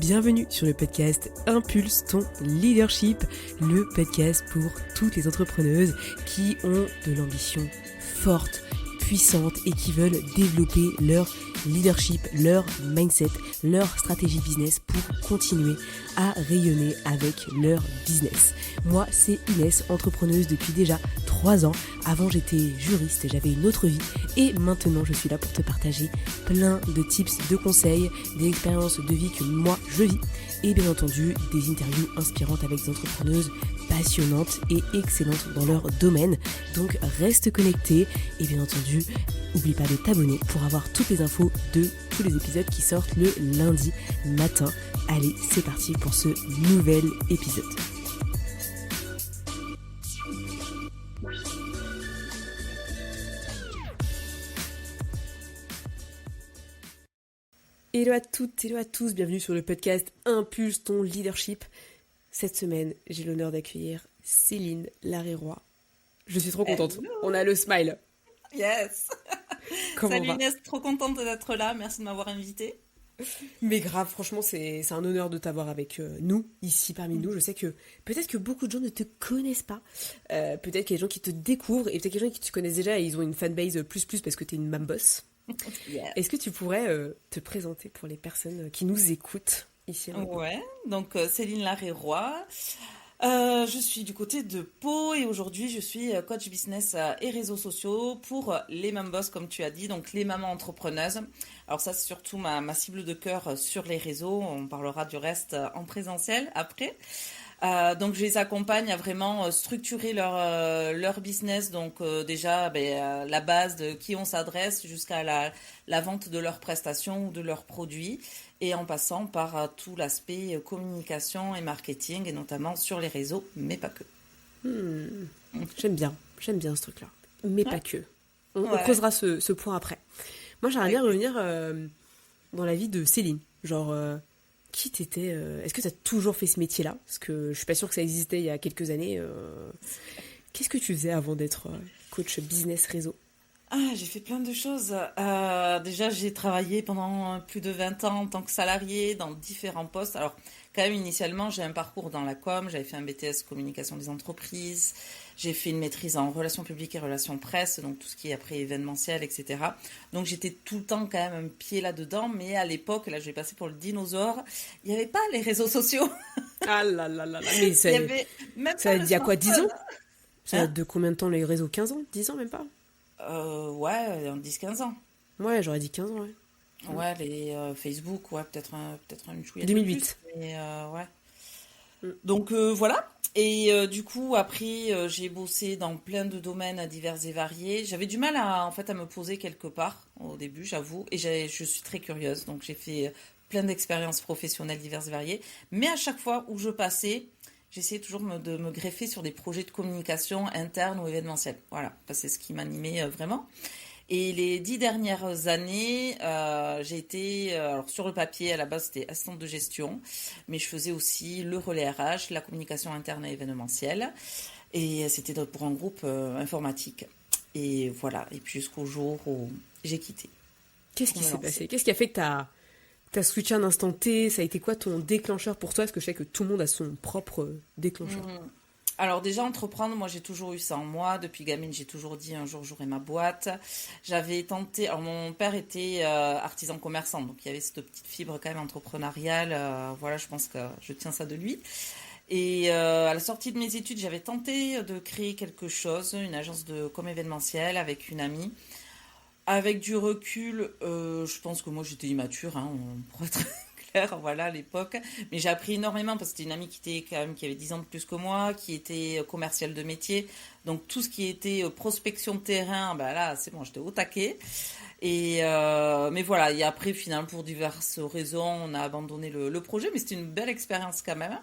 Bienvenue sur le podcast Impulse ton leadership, le podcast pour toutes les entrepreneuses qui ont de l'ambition forte, puissante et qui veulent développer leur leadership, leur mindset, leur stratégie business pour continuer à rayonner avec leur business. Moi, c'est Inès, entrepreneuse depuis déjà 3 ans. Avant, j'étais juriste, j'avais une autre vie et maintenant, je suis là pour te partager plein de tips, de conseils, des expériences de vie que moi, je vis et bien entendu, des interviews inspirantes avec des entrepreneuses passionnantes et excellentes dans leur domaine. Donc, reste connecté et bien entendu, n'oublie pas de t'abonner pour avoir toutes les infos de tous les épisodes qui sortent le lundi matin. Allez, c'est parti pour ce nouvel épisode. Hello à toutes, hello à tous, bienvenue sur le podcast Impulse ton leadership. Cette semaine, j'ai l'honneur d'accueillir Céline Larrey-Roy. Je suis trop contente, Hello. On a le smile. Yes. Comment Salut va? Inès, trop contente d'être là, merci de m'avoir invitée. Mais grave, franchement, c'est un honneur de t'avoir avec nous, ici parmi nous. Je sais que peut-être que beaucoup de gens ne te connaissent pas. Peut-être qu'il y a des gens qui te découvrent et peut-être qu'il y a des gens qui te connaissent déjà et ils ont une fanbase plus parce que t'es une mam boss. Yeah. Est-ce que tu pourrais te présenter pour les personnes qui nous écoutent ici? Ouais, donc Céline Larrey-Roy. Je suis du côté de Pau et aujourd'hui je suis coach business et réseaux sociaux pour les mamboss comme tu as dit, donc les mamans entrepreneuses. Alors ça c'est surtout ma cible de cœur sur les réseaux, on parlera du reste en présentiel après. Donc je les accompagne à vraiment structurer leur business, donc déjà la base de qui on s'adresse jusqu'à la vente de leurs prestations ou de leurs produits et en passant par tout l'aspect communication et marketing et notamment sur les réseaux, mais pas que. J'aime bien ce truc-là. Mais pas que. On Ouais. creusera ce point après. Moi j'aimerais bien revenir dans la vie de Céline. Genre, qui t'étais Est-ce que tu as toujours fait ce métier-là? Parce que je suis pas sûre que ça existait il y a quelques années. Qu'est-ce que tu faisais avant d'être coach business réseau? J'ai fait plein de choses. Déjà, j'ai travaillé pendant plus de 20 ans en tant que salarié dans différents postes. Alors, quand même, initialement, j'ai un parcours dans la com. J'avais fait un BTS communication des entreprises. J'ai fait une maîtrise en relations publiques et relations presse, donc tout ce qui est après événementiel, etc. Donc, j'étais tout le temps quand même un pied là-dedans. Mais à l'époque, là, je vais passer pour le dinosaure, il n'y avait pas les réseaux sociaux. Ah là là là là. Mais Il n'y avait même ça pas date le d'il y a quoi, 10 ans? smartphone. Ça Hein? date de combien de temps les réseaux? 15 ans? 10 ans même pas? Ouais, en 10-15 ans. Ouais, j'aurais dit 15 ans, ouais. Ouais, les Facebook, ouais, peut-être une chouïette de 2008. plus, mais ouais. Mm. Donc voilà. Et du coup, après, j'ai bossé dans plein de domaines divers et variés. J'avais du mal en fait, à me poser quelque part au début, j'avoue. Et je suis très curieuse, donc j'ai fait plein d'expériences professionnelles diverses et variées. Mais à chaque fois où je passais, j'essayais toujours de me greffer sur des projets de communication interne ou événementielle. Voilà, c'est ce qui m'animait vraiment. Et les 10 dernières années, j'ai été, alors sur le papier, à la base, c'était assistante de gestion, mais je faisais aussi le relais RH, la communication interne et événementielle, et c'était pour un groupe informatique. Et voilà, et puis jusqu'au jour où j'ai quitté Qu'est-ce pour qui me s'est lancer. passé? Qu'est-ce qui a fait que t'as switché un instant T? Ça a été quoi ton déclencheur pour toi? Parce que je sais que tout le monde a son propre déclencheur. Mhm. Alors déjà, entreprendre, moi j'ai toujours eu ça en moi. Depuis gamine, j'ai toujours dit un jour j'aurai ma boîte. J'avais tenté, alors mon père était artisan commerçant, donc il y avait cette petite fibre quand même entrepreneuriale. Voilà, je pense que je tiens ça de lui. Et à la sortie de mes études, j'avais tenté de créer quelque chose, une agence de com événementiel avec une amie. Avec du recul, je pense que moi j'étais immature, hein, pour être clair, voilà, à l'époque. Mais j'ai appris énormément parce que c'était une amie qui avait 10 ans de plus que moi, qui était commerciale de métier. Donc tout ce qui était prospection de terrain, bah là, c'est bon, j'étais au taquet. Mais voilà, et après, finalement, pour diverses raisons, on a abandonné le projet, mais c'était une belle expérience quand même.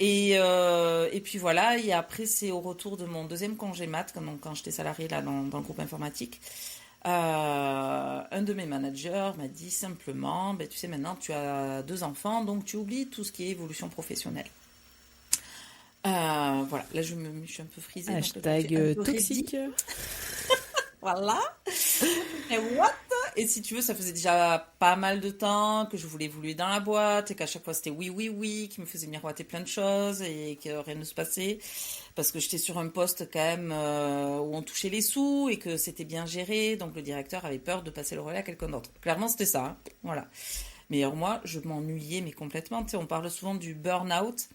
Et puis voilà, et après, c'est au retour de mon deuxième congé mat, quand j'étais salariée là, dans le groupe informatique. Un de mes managers m'a dit simplement, tu sais, maintenant tu as 2 enfants, donc tu oublies tout ce qui est évolution professionnelle. Voilà, là je suis un peu frisée. Donc là, je suis un Hashtag peu ready. toxique. Voilà. Et what? et si tu veux, ça faisait déjà pas mal de temps que je voulais évoluer dans la boîte et qu'à chaque fois c'était oui, oui, oui, qui me faisait miroiter plein de choses et que rien ne se passait. Parce que j'étais sur un poste quand même où on touchait les sous et que c'était bien géré, donc le directeur avait peur de passer le relais à quelqu'un d'autre. Clairement, c'était ça, hein. Voilà. Mais alors moi, je m'ennuyais mais complètement. Tu sais, on parle souvent du burn-out.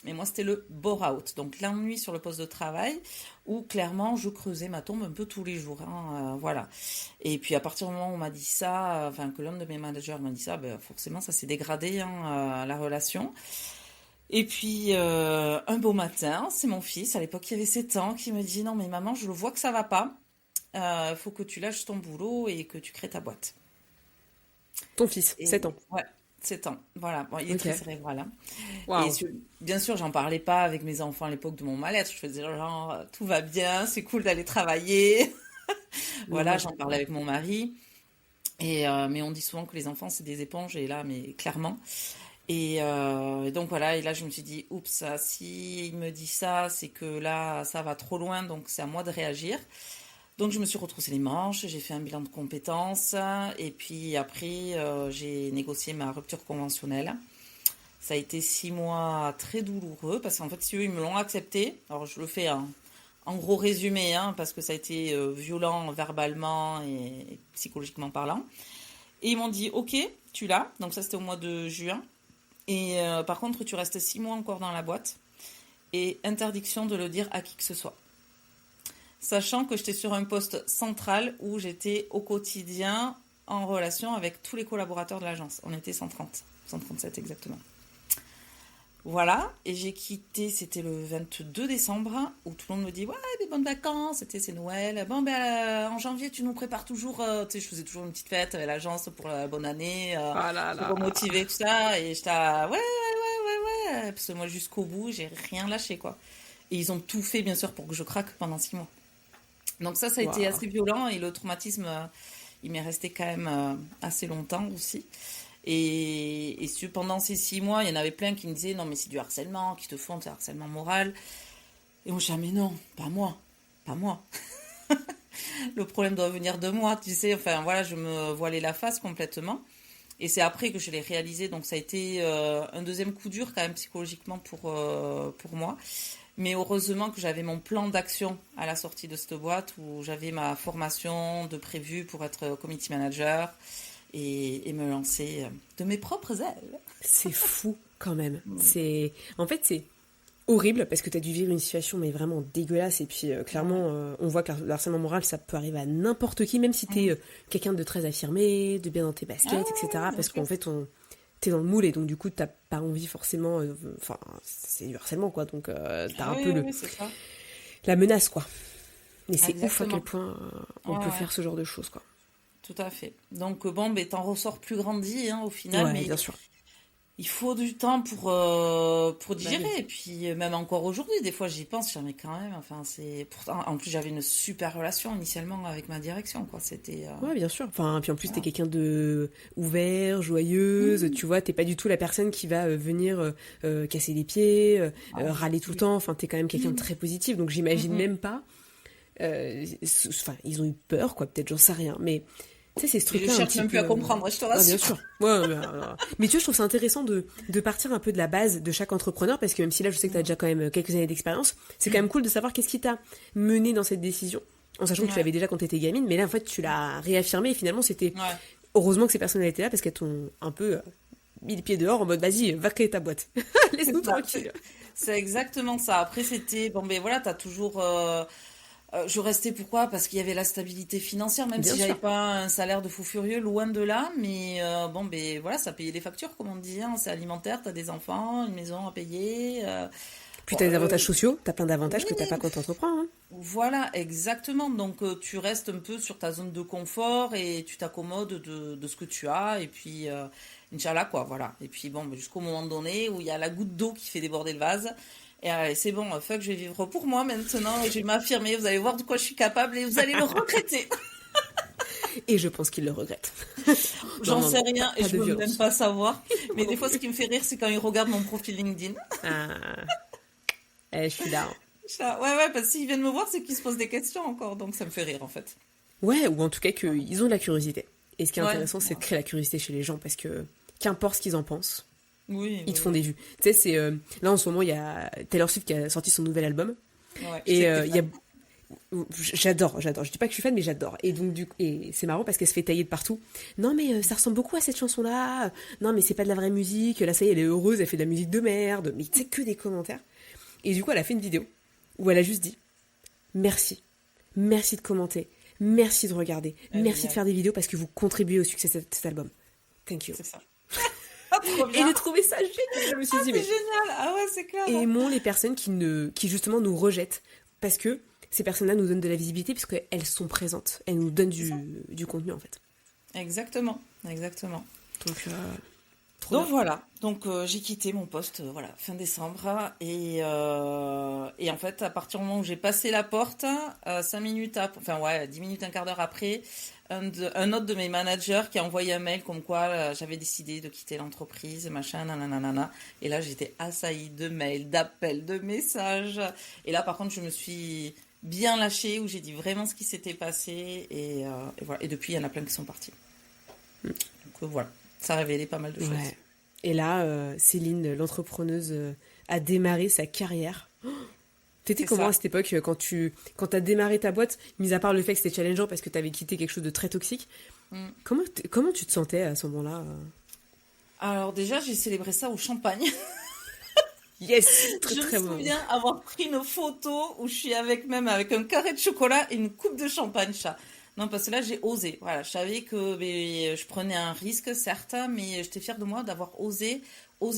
Mais moi, c'était le bore-out, donc l'ennui sur le poste de travail, où clairement, je creusais ma tombe un peu tous les jours, hein, voilà. Et puis, à partir du moment où on m'a dit ça, enfin, que l'un de mes managers m'a dit ça, ben, forcément, ça s'est dégradé, hein, la relation. Et puis, un beau matin, c'est mon fils, à l'époque, il avait 7 ans, qui me dit, non, mais maman, je le vois que ça va pas, faut que tu lâches ton boulot et que tu crées ta boîte. Ton fils, Et 7 ans. ouais, 7 ans, voilà. Bon, il est très Ok. cérébral, hein. Et Waouh. bien sûr, j'en parlais pas avec mes enfants à l'époque de mon mal-être. Je faisais genre, tout va bien, c'est cool d'aller travailler. Voilà, Normal. j'en parlais avec mon mari. Mais on dit souvent que les enfants, c'est des éponges. Et là, mais clairement. Et donc voilà, et là, je me suis dit, oups, si il me dit ça, c'est que là, ça va trop loin. Donc c'est à moi de réagir. Donc je me suis retroussé les manches, j'ai fait un bilan de compétences. Et puis après, j'ai négocié ma rupture conventionnelle. Ça a été 6 mois très douloureux parce qu'en fait, si eux, ils me l'ont accepté. Alors, je le fais en gros résumé, hein, parce que ça a été violent verbalement et psychologiquement parlant. Et ils m'ont dit, OK, tu l'as. Donc, ça, c'était au mois de juin. Et par contre, tu restes 6 mois encore dans la boîte. Et interdiction de le dire à qui que ce soit. Sachant que j'étais sur un poste central où j'étais au quotidien en relation avec tous les collaborateurs de l'agence. On était 130, 137 exactement. Voilà, et j'ai quitté, c'était le 22 décembre, où tout le monde me dit, ouais, des bonnes vacances, c'est Noël. Bon, ben, en janvier, tu nous prépares toujours, tu sais, je faisais toujours une petite fête avec l'agence pour la bonne année, Ah là pour là. remotiver, tout ça, et j'étais là, ouais, ouais, ouais, parce que moi, jusqu'au bout, j'ai rien lâché, quoi. Et ils ont tout fait, bien sûr, pour que je craque pendant 6 mois. Donc ça a été Waouh. assez violent, et le traumatisme, il m'est resté quand même assez longtemps aussi. Et pendant ces 6 mois, il y en avait plein qui me disaient non, mais c'est du harcèlement, qui te font, c'est harcèlement moral. Et moi, je disais, mais non, pas moi, pas moi. Le problème doit venir de moi, tu sais. Enfin, voilà, je me voilais la face complètement. Et c'est après que je l'ai réalisé. Donc, ça a été un deuxième coup dur, quand même, psychologiquement pour moi. Mais heureusement que j'avais mon plan d'action à la sortie de cette boîte où j'avais ma formation de prévu pour être community manager et me lancer de mes propres ailes. C'est fou quand même. En fait, c'est horrible parce que tu as dû vivre une situation mais vraiment dégueulasse et puis clairement on voit que le harcèlement moral ça peut arriver à n'importe qui même si t'es quelqu'un de très affirmé, de bien dans tes baskets, etc. Bien Parce sûr. qu'en fait t'es dans le moule et donc du coup t'as pas envie forcément enfin c'est du harcèlement quoi donc t'as un Oui, peu oui, oui, c'est ça. la menace quoi. Mais c'est ouf à quel Exactement. point on Ouais, peut ouais, faire ce genre de choses quoi. tout à fait. Donc, bon, ben, t'en ressors plus grandi, hein, au final, Ouais, mais bien sûr. il faut du temps pour Bah digérer. oui. Et puis, même encore aujourd'hui, des fois, j'y pense, je dis, mais quand même, enfin, c'est. Pourtant, en plus, j'avais une super relation initialement avec ma direction, quoi. C'était. Ouais, bien sûr. Enfin, puis en plus, t'es Voilà. quelqu'un de ouvert, joyeuse, Mhm. tu vois, t'es pas du tout la personne qui va venir casser les pieds, Ah, du râler tout le tout. temps. Enfin, t'es quand même quelqu'un de Mhm. très positif, donc j'imagine Mhm. même pas. Enfin, ils ont eu peur, quoi, peut-être, j'en sais rien. Mais tu sais, c'est ce Mais je truc-là un cherche petit même plus peu. à comprendre, je te Ouais, bien rassure. sûr. Ouais, mais tu vois, je trouve ça intéressant de partir un peu de la base de chaque entrepreneur, parce que même si là, je sais que t'as déjà quand même quelques années d'expérience, c'est quand même cool de savoir qu'est-ce qui t'a mené dans cette décision. En sachant que tu Ouais, l'avais déjà quand t'étais gamine, mais là, en fait, tu l'as réaffirmé et finalement, c'était ouais. heureusement que ces personnes étaient là parce qu'elles t'ont un peu mis les pieds dehors en mode vas-y, va créer ta boîte. C'est Laisse-nous ça. tranquille. C'est exactement ça. Après, c'était. Bon, ben voilà, t'as toujours. Je restais pourquoi? Parce qu'il y avait la stabilité financière, même Bien si j'avais sûr. pas un salaire de fou furieux, loin de là. Mais bon, ben voilà, ça payait les factures, comme on dit, hein. C'est alimentaire, t'as des enfants, une maison à payer. Puis Bon, t'as des avantages sociaux, t'as plein d'avantages oui, que t'as pas quand t'entreprends. Hein. voilà, exactement. Donc tu restes un peu sur ta zone de confort et tu t'accommodes de ce que tu as. Et puis, Inch'Allah, quoi, voilà. Et puis bon, ben, jusqu'au moment donné où il y a la goutte d'eau qui fait déborder le vase. Et allez, c'est bon, fuck, je vais vivre pour moi maintenant et je vais m'affirmer. Vous allez voir de quoi je suis capable et vous allez le regretter. Et je pense qu'ils le regrettent. Non, J'en non, sais non, rien et pas je de veux même violence. pas savoir. Moi Mais non des fois, ce plus. qui me fait rire, c'est quand ils regardent mon profil LinkedIn. Ah, je suis là. Hein. Ouais, ouais, parce qu'ils viennent me voir, c'est qu'ils se posent des questions encore. Donc ça me fait rire en fait. Ouais, ou en tout cas qu'ils ont de la curiosité. Et ce qui est intéressant, c'est de créer la curiosité chez les gens, parce que qu'importe ce qu'ils en pensent, ils te font des vues. Tu sais, c'est là en ce moment, il y a Taylor Swift qui a sorti son nouvel album. Ouais, Et il y a j'adore. Je dis pas que je suis fan, mais j'adore. Et donc et c'est marrant parce qu'elle se fait tailler de partout. Non mais ça ressemble beaucoup à cette chanson-là. Non mais c'est pas de la vraie musique. Là ça y est, elle est heureuse, elle fait de la musique de merde. Mais tu sais, que des commentaires. Et du coup, elle a fait une vidéo où elle a juste dit merci, merci de commenter, merci de regarder, merci de faire des vidéos parce que vous contribuez au succès de cet album. Thank you. C'est ça. Trop bien. Et j'ai trouvé ça génial. Je me suis dit, c'est génial. Ah ouais, c'est clair. Aimons les personnes qui justement nous rejettent, parce que ces personnes-là nous donnent de la visibilité puisqu'elles sont présentes. Elles nous donnent du contenu, en fait. Exactement. Donc voilà. Donc j'ai quitté mon poste fin décembre. Et en fait, à partir du moment où j'ai passé la porte, 10 minutes, un quart d'heure après, un autre de mes managers qui a envoyé un mail comme quoi j'avais décidé de quitter l'entreprise, machin, nanana. Et là, j'étais assaillie de mails, d'appels, de messages. Et là, par contre, je me suis bien lâchée, où j'ai dit vraiment ce qui s'était passé. Et voilà. Et depuis, il y en a plein qui sont partis. Donc voilà, ça a révélé pas mal de choses. Et là, Céline, l'entrepreneuse, a démarré sa carrière. T'étais comment à cette époque, quand t'as démarré ta boîte, mis à part le fait que c'était challengeant parce que t'avais quitté quelque chose de très toxique, comment tu te sentais à ce moment-là Alors déjà, j'ai célébré ça au champagne. Yes, très Je me souviens avoir pris une photo où je suis avec un carré de chocolat et une coupe de champagne, chat. Non, parce que là, j'ai osé. Voilà, je savais que je prenais un risque, certes, mais j'étais fière de moi d'avoir osé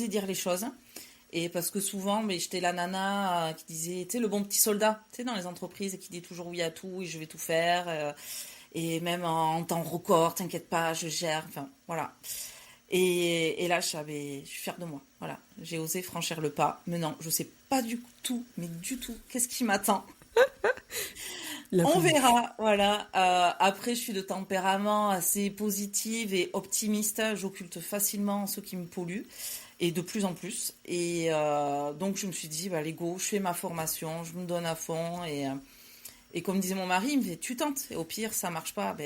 dire les choses. Et parce que souvent, j'étais la nana qui disait, tu sais, le bon petit soldat, tu sais, dans les entreprises, qui dit toujours oui à tout et je vais tout faire. Et même en temps record, t'inquiète pas, je gère. Enfin, voilà. Et là, je suis fière de moi. Voilà, j'ai osé franchir le pas. Mais non, je sais pas du tout, qu'est-ce qui m'attend. On verra, voilà. Après, je suis de tempérament assez positive et optimiste. J'occulte facilement ceux qui me polluent, et de plus en plus. Et donc, je me suis dit, allez, go, je fais ma formation, je me donne à fond. Et comme disait mon mari, il me fait, tu tentes. Et au pire, ça marche pas,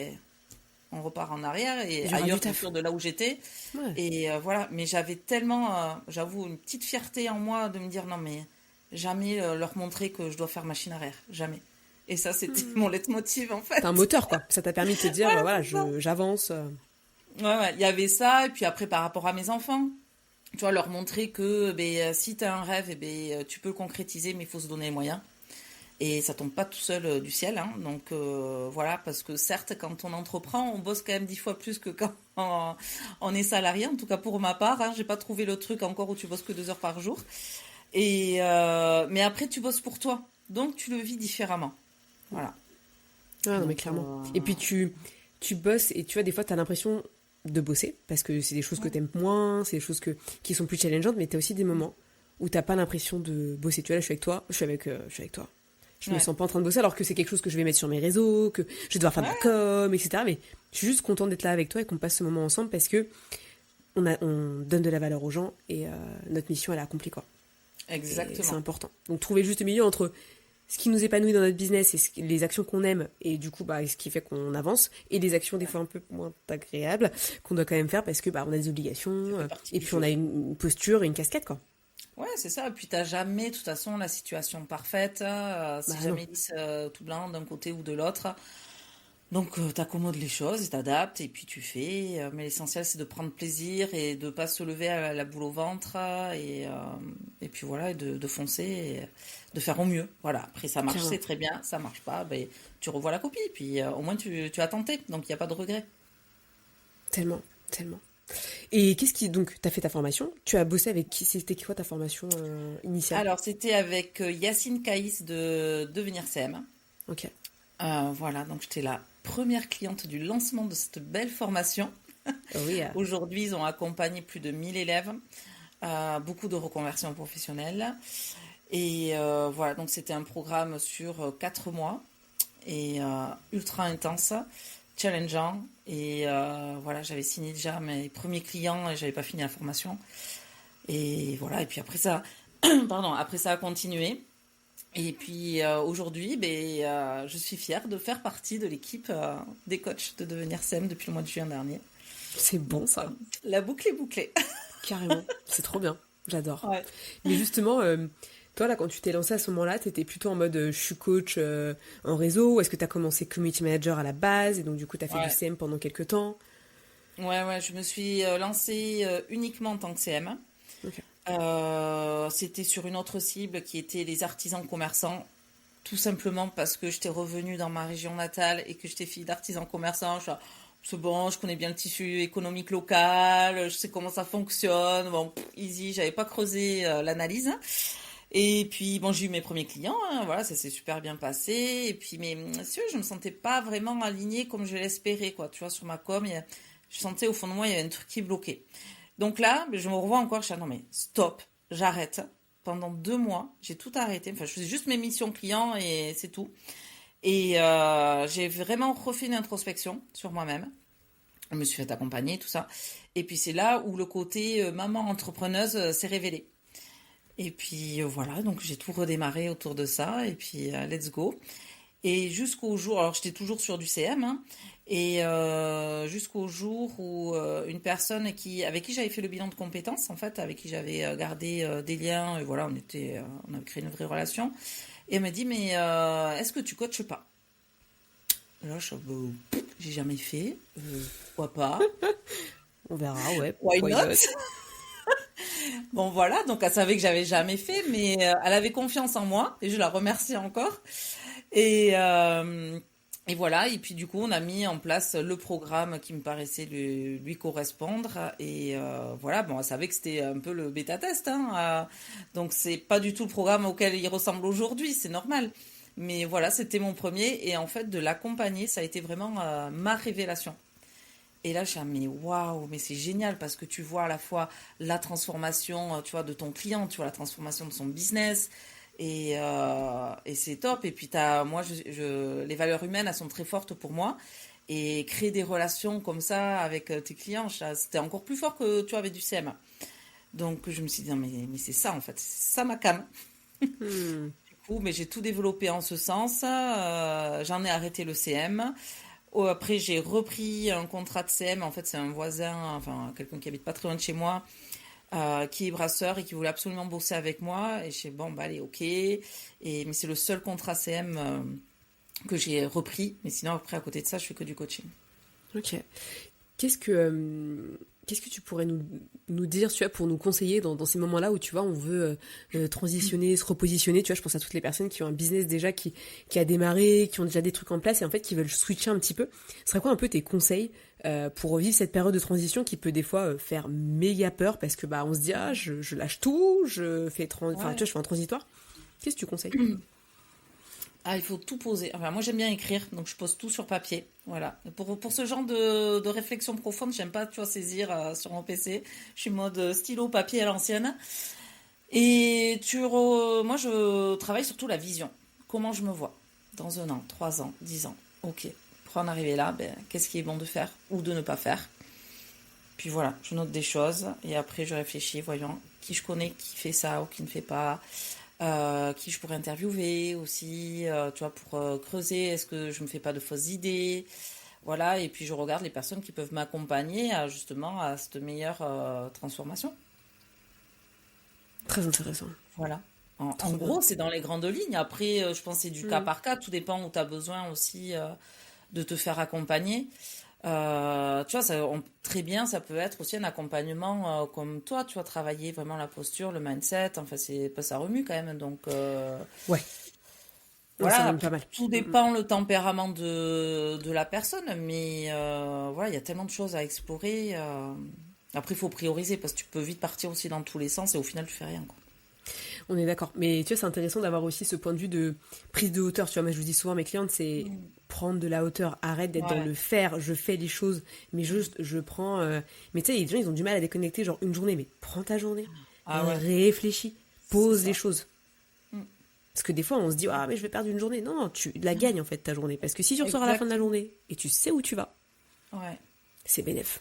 on repart en arrière et ailleurs que de là où j'étais. Ouais. Et voilà, mais j'avais tellement, j'avoue, une petite fierté en moi de me dire, non, mais jamais leur montrer que je dois faire machine arrière. Jamais. Et ça, c'était mon leitmotiv, en fait. T'as un moteur, quoi. Ça t'a permis de te dire, j'avance. Ouais, il y avait ça. Et puis après, par rapport à mes enfants, tu vois, leur montrer que si t'as un rêve, tu peux le concrétiser, mais il faut se donner les moyens. Et ça tombe pas tout seul du ciel. Hein. Donc voilà, parce que certes, quand on entreprend, on bosse quand même 10 fois plus que quand on est salarié. En tout cas, pour ma part, j'ai pas trouvé le truc encore où tu bosses que 2 heures par jour. Mais après, tu bosses pour toi. Donc, tu le vis différemment. Voilà. Ah non, mais clairement. Et puis, tu bosses et tu vois, des fois, tu as l'impression de bosser parce que c'est des choses que tu aimes moins, c'est des choses qui sont plus challengeantes, mais tu as aussi des moments où tu n'as pas l'impression de bosser. Tu vois, là, je suis avec toi, je suis avec toi. Je me sens pas en train de bosser alors que c'est quelque chose que je vais mettre sur mes réseaux, que je vais devoir faire de la com, etc. Mais je suis juste contente d'être là avec toi et qu'on passe ce moment ensemble parce que on donne de la valeur aux gens et notre mission, elle est accomplie, quoi. Exactement. Et c'est important. Donc, trouver juste le milieu entre ce qui nous épanouit dans notre business et les actions qu'on aime et du coup ce qui fait qu'on avance et des actions des fois un peu moins agréables qu'on doit quand même faire parce que on a des obligations et puis on a une posture et une casquette, quoi. Ouais, c'est ça. Et puis t'as jamais de toute façon la situation parfaite, c'est jamais lisse tout blanc d'un côté ou de l'autre. Donc t'accommodes les choses et t'adaptes et puis tu fais. Mais l'essentiel c'est de prendre plaisir et de pas se lever à la boule au ventre et puis voilà, et de foncer et de faire au mieux. Voilà. Après ça marche, c'est très bien. Ça marche pas, tu revois la copie. Puis au moins tu as tenté, donc il y a pas de regret. Tellement. Et donc t'as fait ta formation, tu as bossé avec qui, c'était quoi ta formation initiale? Alors c'était avec Yacine Caïs de Devenir CM. Ok. Voilà, donc j'étais la première cliente du lancement de cette belle formation. Aujourd'hui, ils ont accompagné plus de 1000 élèves, beaucoup de reconversions professionnelles. Et voilà, donc c'était un programme sur 4 mois et ultra intense, challengeant. Et voilà, j'avais signé déjà mes premiers clients et j'avais pas fini la formation. Et voilà, et puis après ça, après ça a continué. Et puis aujourd'hui, je suis fière de faire partie de l'équipe des coachs de devenir CM depuis le mois de juin dernier. C'est bon Donc, ça, la boucle est bouclée. carrément. C'est trop bien, j'adore. Ouais. Mais justement, toi là, quand tu t'es lancé à ce moment-là, t'étais plutôt en mode je suis coach en réseau, ou est-ce que t'as commencé community manager à la base et donc du coup t'as fait du Ouais. CM pendant quelques temps? Ouais, je me suis lancée uniquement en tant que CM. Ok. C'était sur une autre cible qui était les artisans commerçants, tout simplement parce que j'étais revenue dans ma région natale et que j'étais fille d'artisans commerçants. Je suis là, c'est bon, je connais bien le tissu économique local, je sais comment ça fonctionne. Bon, easy, j'avais pas creusé l'analyse. Et puis, bon, j'ai eu mes premiers clients, hein, voilà, ça s'est super bien passé. Et puis, mais si je me sentais pas vraiment alignée comme je l'espérais, quoi. Tu vois, sur ma com, je sentais au fond de moi, il y avait un truc qui bloquait. Donc là, je me revois encore, je suis là, non mais stop, j'arrête. Pendant 2 mois, j'ai tout arrêté. Enfin, je faisais juste mes missions clients et c'est tout. Et j'ai vraiment refait une introspection sur moi-même. Je me suis fait accompagner, tout ça. Et puis c'est là où le côté maman entrepreneuse s'est révélé. Et puis voilà, donc j'ai tout redémarré autour de ça. Et puis let's go. Et jusqu'au jour, alors j'étais toujours sur du CM, hein, et jusqu'au jour où une personne avec qui j'avais fait le bilan de compétences, en fait, avec qui j'avais gardé des liens, et voilà, on avait créé une vraie relation, et elle m'a dit, mais est-ce que tu coaches pas? Et là, j'ai jamais fait, pourquoi pas? On verra, ouais. Why Why not? not? Bon voilà, donc elle savait que j'avais jamais fait, mais elle avait confiance en moi, et je la remercie encore. Et, euh, et voilà, et puis du coup, on a mis en place le programme qui me paraissait lui correspondre. Et voilà, bon, on savait que c'était un peu le bêta-test, hein, donc c'est pas du tout le programme auquel il ressemble aujourd'hui, c'est normal. Mais voilà, c'était mon premier, et en fait, de l'accompagner, ça a été vraiment ma révélation. Et là, je suis mais waouh, mais c'est génial parce que tu vois à la fois la transformation, tu vois, de ton client, tu vois, la transformation de son business. Et c'est top. Et puis, moi, les valeurs humaines, elles sont très fortes pour moi. Et créer des relations comme ça avec tes clients, c'était encore plus fort que tu vois, avec du CM. Donc, je me suis dit, non, mais c'est ça, en fait. C'est ça ma cam. Hmm. Du coup, mais j'ai tout développé en ce sens. J'en ai arrêté le CM. Après, j'ai repris un contrat de CM. En fait, c'est un voisin, enfin, quelqu'un qui habite pas très loin de chez moi, qui est brasseur et qui voulait absolument bosser avec moi. Et je sais, bon, bah, allez, ok. Mais c'est le seul contrat CM que j'ai repris. Mais sinon, après, à côté de ça, je fais que du coaching. Ok. Qu'est-ce que, qu'est-ce que tu pourrais nous dire, tu vois, pour nous conseiller dans ces moments-là où, tu vois, on veut transitionner, se repositionner, tu vois, je pense à toutes les personnes qui ont un business déjà qui a démarré, qui ont déjà des trucs en place et en fait qui veulent switcher un petit peu. Ce serait quoi un peu tes conseils pour vivre cette période de transition qui peut des fois faire méga peur parce que bah on se dit ah je lâche tout, enfin tu vois, Ouais. je fais un transitoire. Qu'est-ce que tu conseilles? Ah, il faut tout poser. Enfin, moi, j'aime bien écrire, donc je pose tout sur papier. Voilà. Pour ce genre de réflexion profonde, j'aime pas, tu vois, saisir sur mon PC. Je suis mode stylo, papier à l'ancienne. Moi, je travaille surtout la vision. Comment je me vois dans 1 an, 3 ans, 10 ans. Ok. Pour en arriver là, qu'est-ce qui est bon de faire ou de ne pas faire? Puis voilà, je note des choses et après je réfléchis, voyons qui je connais qui fait ça ou qui ne fait pas, qui je pourrais interviewer aussi, tu vois, pour creuser, est-ce que je me fais pas de fausses idées? Voilà, et puis je regarde les personnes qui peuvent m'accompagner justement à cette meilleure transformation. Très intéressant. Voilà. En Trop bien. gros, c'est dans les grandes lignes. Après, je pense que c'est du cas Hmm. par cas. Tout dépend où tu as besoin aussi de te faire accompagner. Tu vois, très bien, ça peut être aussi un accompagnement comme toi, tu vois, travailler vraiment la posture, le mindset. Enfin, ça remue quand même. Donc, Ouais, non, ça voilà. remue Après, pas mal. tout Hmm, hmm. dépend le tempérament de la personne. Mais voilà, il y a tellement de choses à explorer. Après, il faut prioriser parce que tu peux vite partir aussi dans tous les sens et au final, tu fais rien, quoi. On est d'accord. Mais tu vois, c'est intéressant d'avoir aussi ce point de vue de prise de hauteur. Tu vois, moi, je vous dis souvent à mes clientes, c'est Mm. prendre de la hauteur. Arrête d'être dans Ouais. le faire. Je fais les choses, mais juste, je prends. Mais tu sais, les gens, ils ont du mal à déconnecter, genre une journée. Mais prends ta journée. Ah ouais, Réfléchis. c'est Pose les ça. choses. Mm. Parce que des fois, on se dit, ah, mais je vais perdre une journée. Non, non, tu la gagnes, en fait, ta journée. Parce que si tu ressors à la fin de la Exactement. journée et tu sais où tu vas, Ouais. c'est bénef.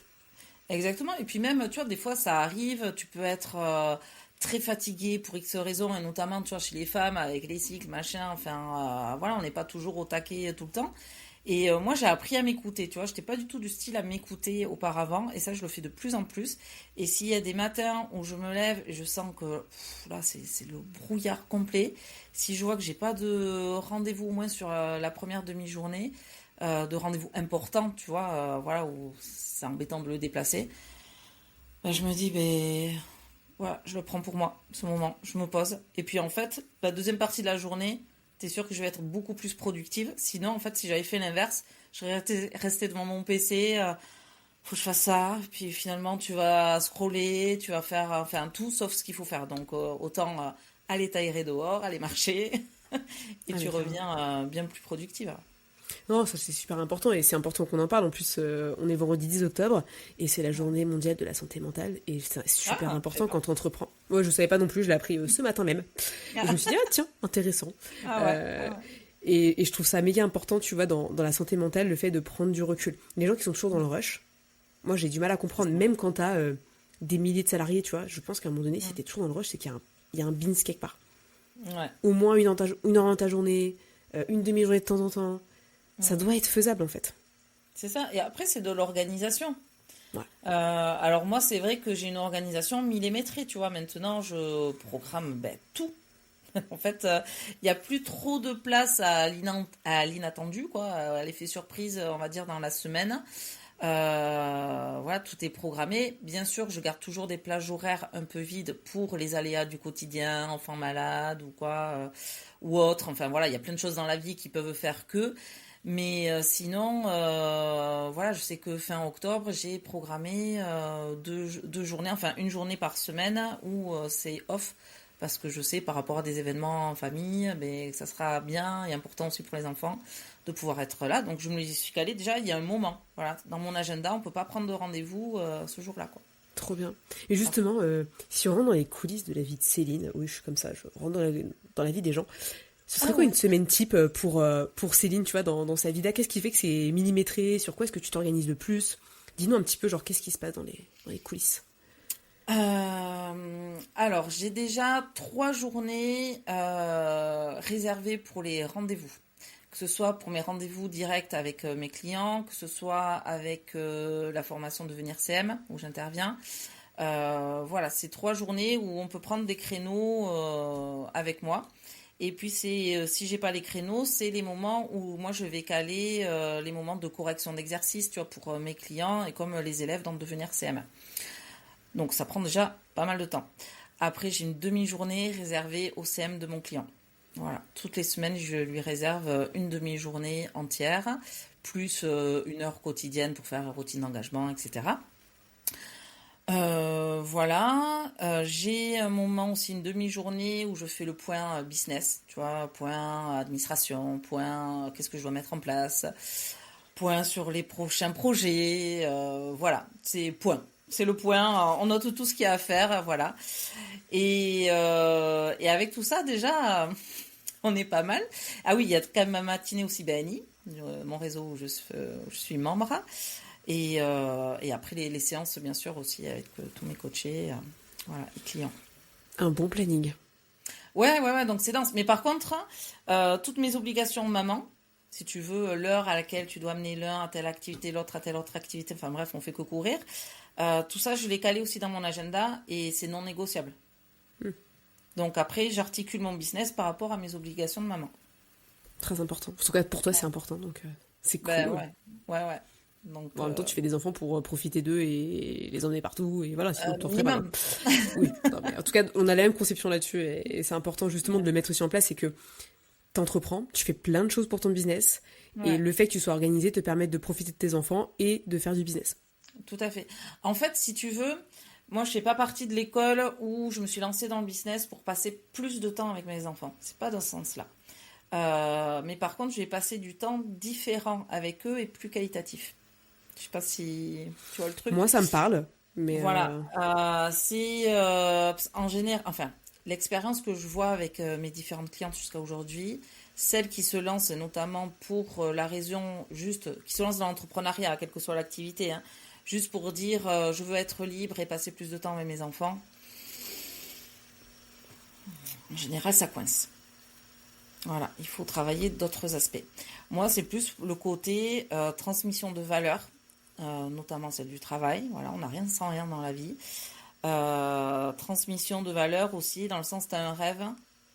Exactement. Et puis même, tu vois, des fois, ça arrive, tu peux être très fatigué pour X raisons, et notamment, tu vois, chez les femmes, avec les cycles, machin, enfin, voilà, on n'est pas toujours au taquet tout le temps. Et moi, j'ai appris à m'écouter, tu vois, j'étais pas du tout du style à m'écouter auparavant, et ça, je le fais de plus en plus. Et s'il y a des matins où je me lève et je sens que là, c'est le brouillard complet, si je vois que j'ai pas de rendez-vous, au moins sur la première demi-journée, de rendez-vous important, tu vois, voilà, où c'est embêtant de le déplacer, ben, je me dis, ben, voilà, je le prends pour moi, ce moment, je me pose. Et puis en fait, la deuxième partie de la journée, t'es sûr que je vais être beaucoup plus productive. Sinon, en fait, si j'avais fait l'inverse, je serais restée devant mon PC, faut que je fasse ça. Puis finalement, tu vas scroller, tu vas faire enfin, tout sauf ce qu'il faut faire. Donc autant aller t'aérer dehors, aller marcher, et Ah tu mais clairement. reviens bien plus productive. Non, ça c'est super important et c'est important qu'on en parle. En plus, on est vendredi 10 octobre et c'est la journée mondiale de la santé mentale et c'est super Ah, je sais important pas. quand on entreprend. Moi, je savais pas non plus, je l'ai appris ce matin même. Et je me suis dit, ah tiens, intéressant. Ah ouais, Euh, ah ouais. et je trouve ça méga important, tu vois, dans la santé mentale, le fait de prendre du recul. Les gens qui sont toujours dans le rush, moi j'ai du mal à C'est comprendre, ça. même quand t'as des milliers de salariés, tu vois. Je pense qu'à un moment donné, si Mm. t'es toujours dans le rush, c'est qu'il y a un beans quelque part. Ouais. Au moins une heure dans ta journée, une demi-journée de temps en temps. Ça Mm. doit être faisable en fait. C'est ça. Et après, c'est de l'organisation. Ouais. Alors moi, c'est vrai que j'ai une organisation millimétrée, tu vois. Maintenant, je programme ben, tout. En fait, il n'y a plus trop de place à l'inattendu, quoi, à l'effet surprise, on va dire, dans la semaine. Voilà, tout est programmé. Bien sûr, je garde toujours des plages horaires un peu vides pour les aléas du quotidien, enfants malades ou quoi, ou autre. Enfin voilà, il y a plein de choses dans la vie qui peuvent faire que. Mais sinon, voilà, je sais que fin octobre, j'ai programmé deux journées, enfin une journée par semaine où c'est off parce que je sais par rapport à des événements en famille, mais ça sera bien et important aussi pour les enfants de pouvoir être là. Donc je me les suis calé déjà il y a un moment. Voilà, dans mon agenda, on peut pas prendre de rendez-vous ce jour-là, quoi. Trop bien. Et Parfait. justement, si on rentre dans les coulisses de la vie de Céline, oui, je suis comme ça, je rentre dans la vie des gens. Ce serait Ah quoi une ouais. semaine type pour Céline, tu vois, dans sa vie là? Qu'est-ce qui fait que c'est millimétré? Sur quoi est-ce que tu t'organises le plus? Dis-nous un petit peu, genre, qu'est-ce qui se passe dans les coulisses? Alors, j'ai déjà 3 journées réservées pour les rendez-vous. Que ce soit pour mes rendez-vous directs avec mes clients, que ce soit avec la formation Devenir CM, où j'interviens. Voilà, c'est 3 journées où on peut prendre des créneaux avec moi. Et puis c'est si j'ai pas les créneaux, c'est les moments où moi je vais caler les moments de correction d'exercice, tu vois, pour mes clients et comme les élèves dans Devenir CM. Donc ça prend déjà pas mal de temps. Après, j'ai une demi-journée réservée au CM de mon client. Voilà, toutes les semaines, je lui réserve une demi-journée entière, plus une heure quotidienne pour faire routine d'engagement, etc. Voilà, j'ai un moment aussi, une demi-journée où je fais le point business, tu vois, point administration, point qu'est-ce que je dois mettre en place, point sur les prochains projets, voilà, c'est point. C'est le point, on note tout ce qu'il y a à faire, voilà. Et avec tout ça, déjà, on est pas mal. Ah oui, il y a quand même ma matinée aussi BNI, mon réseau où je suis membre. Et après, les séances, bien sûr, aussi avec tous mes coachés, voilà, et clients. Un bon planning. Ouais, ouais, ouais, donc c'est dense. Mais par contre, toutes mes obligations de maman, si tu veux, l'heure à laquelle tu dois amener l'un à telle activité, l'autre à telle autre activité, enfin bref, on fait que courir. Tout ça, je l'ai calé aussi dans mon agenda et c'est non négociable. Hmm, Donc après, j'articule mon business par rapport à mes obligations de maman. très important. En tout cas, pour toi, c'est Ouais. important, donc c'est Ben cool. ouais, ouais, ouais. Donc, Bon, en même temps, tu fais des enfants pour profiter d'eux et les emmener partout, et voilà, sinon t'en ferais pas, hein. minimum. Oui, non, mais en tout cas, on a la même conception là-dessus, et c'est important justement de Ouais, le mettre aussi en place, c'est que t'entreprends, tu fais plein de choses pour ton business, et ouais, le fait que tu sois organisé te permet de profiter de tes enfants et de faire du business. tout à fait. En fait, si tu veux, moi, je fais pas partie de l'école où je me suis lancée dans le business pour passer plus de temps avec mes enfants. C'est pas dans ce sens-là. Mais par contre, je vais passer du temps différent avec eux et plus qualitatif. Je sais pas si tu vois le truc. Moi, ça me parle, mais Voilà. Si en général, enfin, l'expérience que je vois avec mes différentes clientes jusqu'à aujourd'hui, celles qui se lancent notamment pour la raison juste, qui se lancent dans l'entrepreneuriat, quelle que soit l'activité, hein, juste pour dire je veux être libre et passer plus de temps avec mes enfants, en général, ça coince. Voilà, il faut travailler d'autres aspects. Moi, c'est plus le côté transmission de valeurs, notamment celle du travail. Voilà, on n'a rien sans rien dans la vie. Transmission de valeurs aussi, dans le sens, tu as un rêve,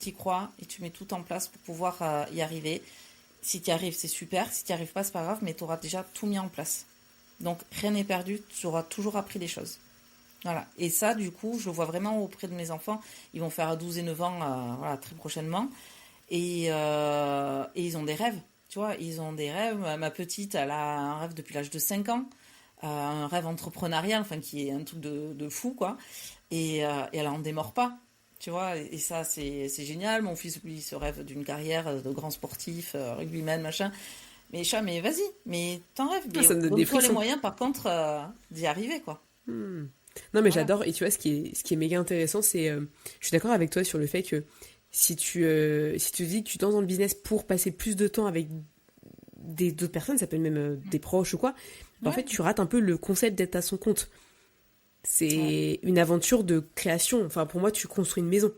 tu y crois et tu mets tout en place pour pouvoir y arriver. Si tu y arrives, c'est super. Si tu n'y arrives pas, c'est pas grave, mais tu auras déjà tout mis en place. Donc, rien n'est perdu, tu auras toujours appris des choses. Voilà. Et ça, du coup, je le vois vraiment auprès de mes enfants. Ils vont faire 12 et 9 ans voilà, très prochainement. Et ils ont des rêves, tu vois. Ils ont des rêves. Ma petite, elle a un rêve depuis l'âge de 5 ans. Un rêve entrepreneurial, enfin, qui est un truc de fou, quoi. Et elle en démord pas, tu vois. Et ça, c'est génial. Mon fils, lui, se rêve d'une carrière de grand sportif, rugbyman, machin. Mais vas-y, mais t'en rêves. Ah, Mais ça me donne des donne-toi les frissons. moyens, par contre, d'y arriver, quoi. Hmm. Non, mais Voilà. j'adore. Et tu vois, ce qui est méga intéressant, c'est. Je suis d'accord avec toi sur le fait que si tu dis que tu te lances dans le business pour passer plus de temps avec d'autres personnes, ça peut être même des proches ou quoi, bah, en Ouais, fait, tu rates un peu le concept d'être à son compte. ouais, C'est une aventure de création. Enfin, pour moi, tu construis une maison.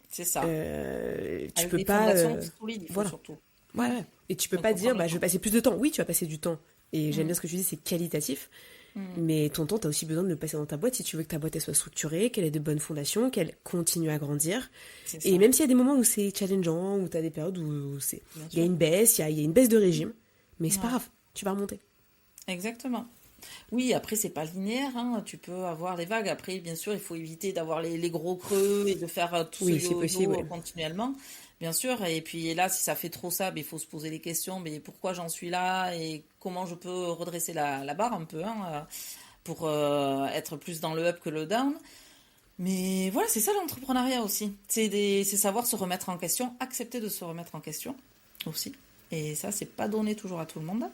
c'est ça. Tu Avec peux des pas. fondations solides, il faut Voilà. surtout. Ouais, ouais. Et tu peux Donc, pas faut dire, prendre le bah, je vais temps. passer plus de temps. Oui, tu vas passer du temps. Et j'aime bien Mm, ce que tu dis, c'est qualitatif. mm, Mais ton temps, t'as aussi besoin de le passer dans ta boîte si tu veux que ta boîte elle soit structurée, qu'elle ait de bonnes fondations, qu'elle continue à grandir. c'est Et ça, même s'il y a des moments où c'est challengeant, où t'as des périodes où bien il y a sûr. une baisse, il y a une baisse de régime, mais c'est pas Ouais, grave, tu vas remonter. exactement. Oui, après, c'est pas linéaire, hein. Tu peux avoir les vagues. Après, bien sûr, il faut éviter d'avoir les gros creux et de faire tout ce Oui, c'est possible, yo-yo oui. continuellement, bien sûr. Et puis là, si ça fait trop ça, ben, il faut se poser les questions. Mais pourquoi j'en suis là et comment je peux redresser la barre un peu, hein, pour être plus dans le up que le down. Mais voilà, c'est ça l'entrepreneuriat aussi. C'est savoir se remettre en question, accepter de se remettre en question aussi. Et ça, c'est pas donné toujours à tout le monde.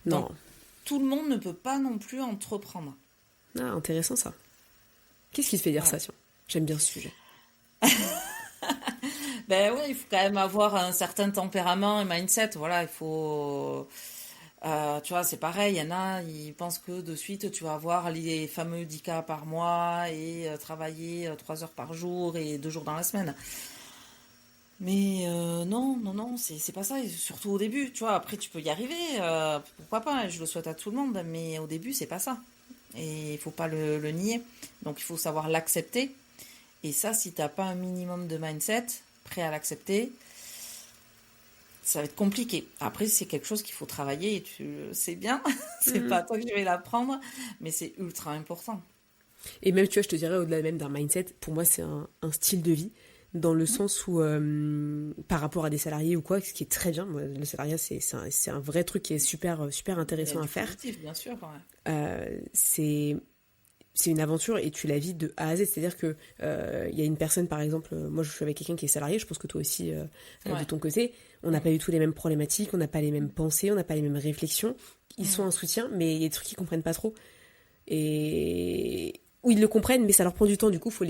Donc, Non. tout le monde ne peut pas non plus entreprendre. Ah, intéressant ça. Qu'est-ce qui te fait dire Voilà. ça, tiens? J'aime bien ce sujet. Ben ouais, il faut quand même avoir un certain tempérament et mindset. Voilà, il faut. Tu vois, c'est pareil. Il y en a, ils pensent que de suite, tu vas avoir les fameux 10 cas par mois et travailler 3 heures par jour et 2 jours dans la semaine. Mais non, non, non, c'est pas ça. Et surtout au début, tu vois. Après, tu peux y arriver. Pourquoi pas? Hein, je le souhaite à tout le monde. Mais au début, c'est pas ça. Et il faut pas le nier. Donc, il faut savoir l'accepter. Et ça, si t'as pas un minimum de mindset prêt à l'accepter, ça va être compliqué. Après, c'est quelque chose qu'il faut travailler et tu le sais bien. C'est pas Mhm. toi que je vais l'apprendre, mais c'est ultra important. Et même, tu vois, je te dirais, au-delà même d'un mindset, pour moi, c'est un style de vie, dans le sens où, par rapport à des salariés ou quoi, ce qui est très bien, moi, le salariat, c'est un vrai truc qui est super, super Il y a intéressant à du faire. positif, bien sûr. Ouais. C'est une aventure et tu la vis de A à Z. C'est-à-dire que il y a une personne, par exemple, moi je suis avec quelqu'un qui est salarié, je pense que toi aussi de Ouais. ton côté, on n'a Mm, pas du tout les mêmes problématiques, on n'a pas les mêmes pensées, on n'a pas les mêmes réflexions. Ils sont mm, un soutien, mais il y a des trucs qu'ils comprennent pas trop. Et ou ils le comprennent, mais ça leur prend du temps. Du coup, faut